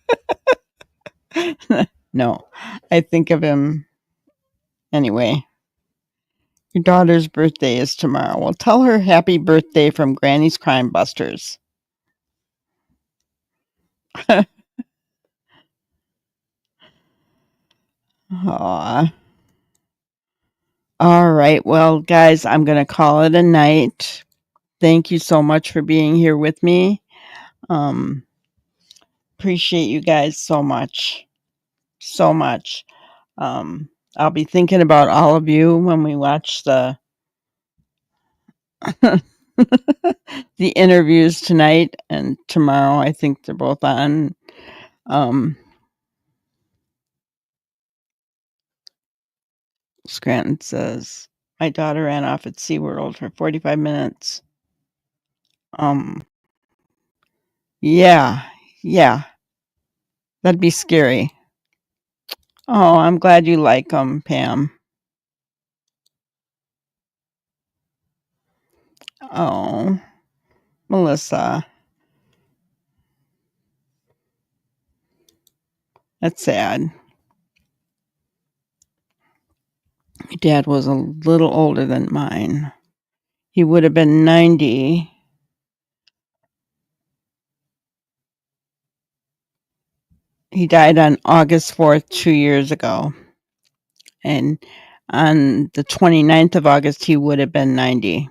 No, I think of him anyway. Your daughter's birthday is tomorrow. Well, tell her happy birthday from Granny's Crime Busters. Aw. All right. Well, guys, I'm going to call it a night. Thank you so much for being here with me. Appreciate you guys so much. So much. I'll be thinking about all of you when we watch the the interviews tonight and tomorrow. I think they're both on. Scranton says, my daughter ran off at SeaWorld for 45 minutes. Yeah, yeah, that'd be scary. Oh, I'm glad you like them, Pam. Oh, Melissa. That's sad. My dad was a little older than mine. He would have been 90. He died on August 4th, 2 years ago. And on the 29th of August, he would have been 90.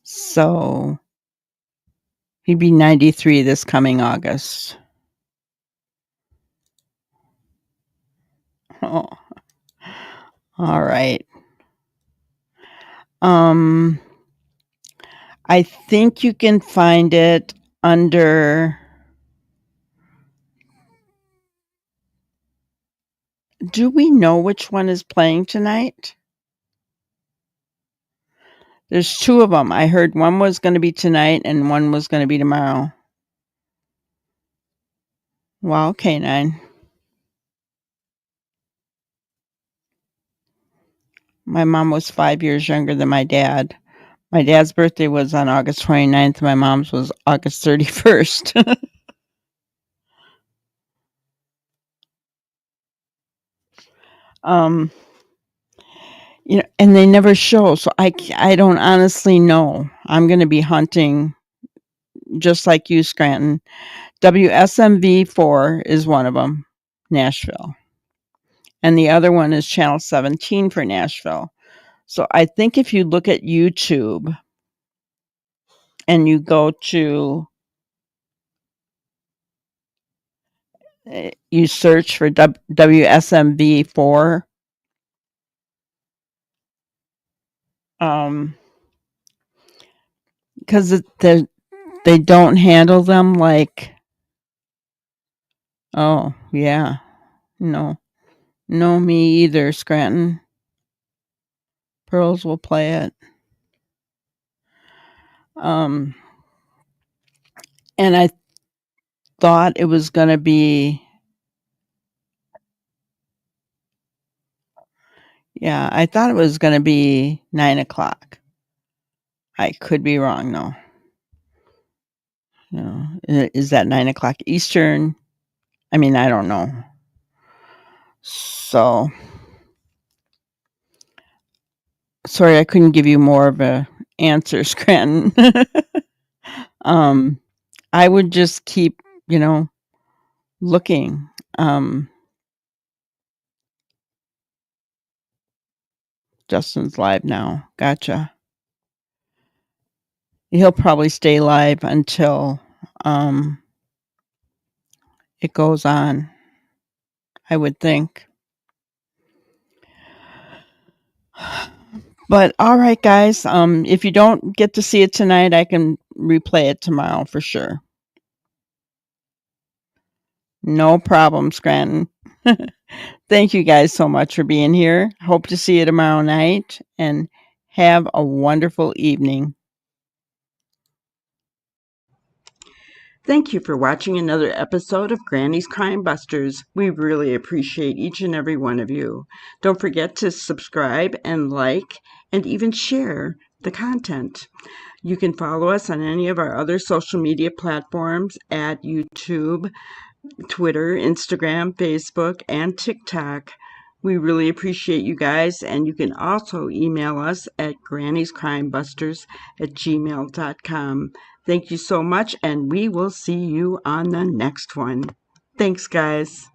So he'd be 93 this coming August. Oh. All right. I think you can find it under. Do we know which one is playing tonight? There's two of them. I heard one was going to be tonight and one was going to be tomorrow. Wow, Canine. My mom was 5 years younger than my dad. My dad's birthday was on August 29th. My mom's was August 31st. You know, and they never show, so I don't honestly know. I'm going to be hunting just like you, Scranton. WSMV4 is one of them, Nashville. And the other one is Channel 17 for Nashville. So I think if you look at YouTube and you go to, you search for WSMV4, because they don't handle them like, oh, yeah, no, me either, Scranton. Pearls will play it. And I thought it was going to be, yeah, I thought it was going to be 9 o'clock. I could be wrong, though. No, is that 9 o'clock Eastern? I mean, I don't know. So, sorry, I couldn't give you more of a answer, Scranton. I would just keep, looking. Justin's live now. Gotcha. He'll probably stay live until it goes on, I would think. But all right, guys. If you don't get to see it tonight, I can replay it tomorrow for sure. No problem, Scranton. Thank you guys so much for being here. Hope to see you tomorrow night and have a wonderful evening. Thank you for watching another episode of Granny's Crime Busters. We really appreciate each and every one of you. Don't forget to subscribe and like and even share the content. You can follow us on any of our other social media platforms at YouTube, Twitter, Instagram, Facebook, and TikTok. We really appreciate you guys, and you can also email us at granniescrimebusters@gmail.com. Thank you so much, and we will see you on the next one. Thanks, guys.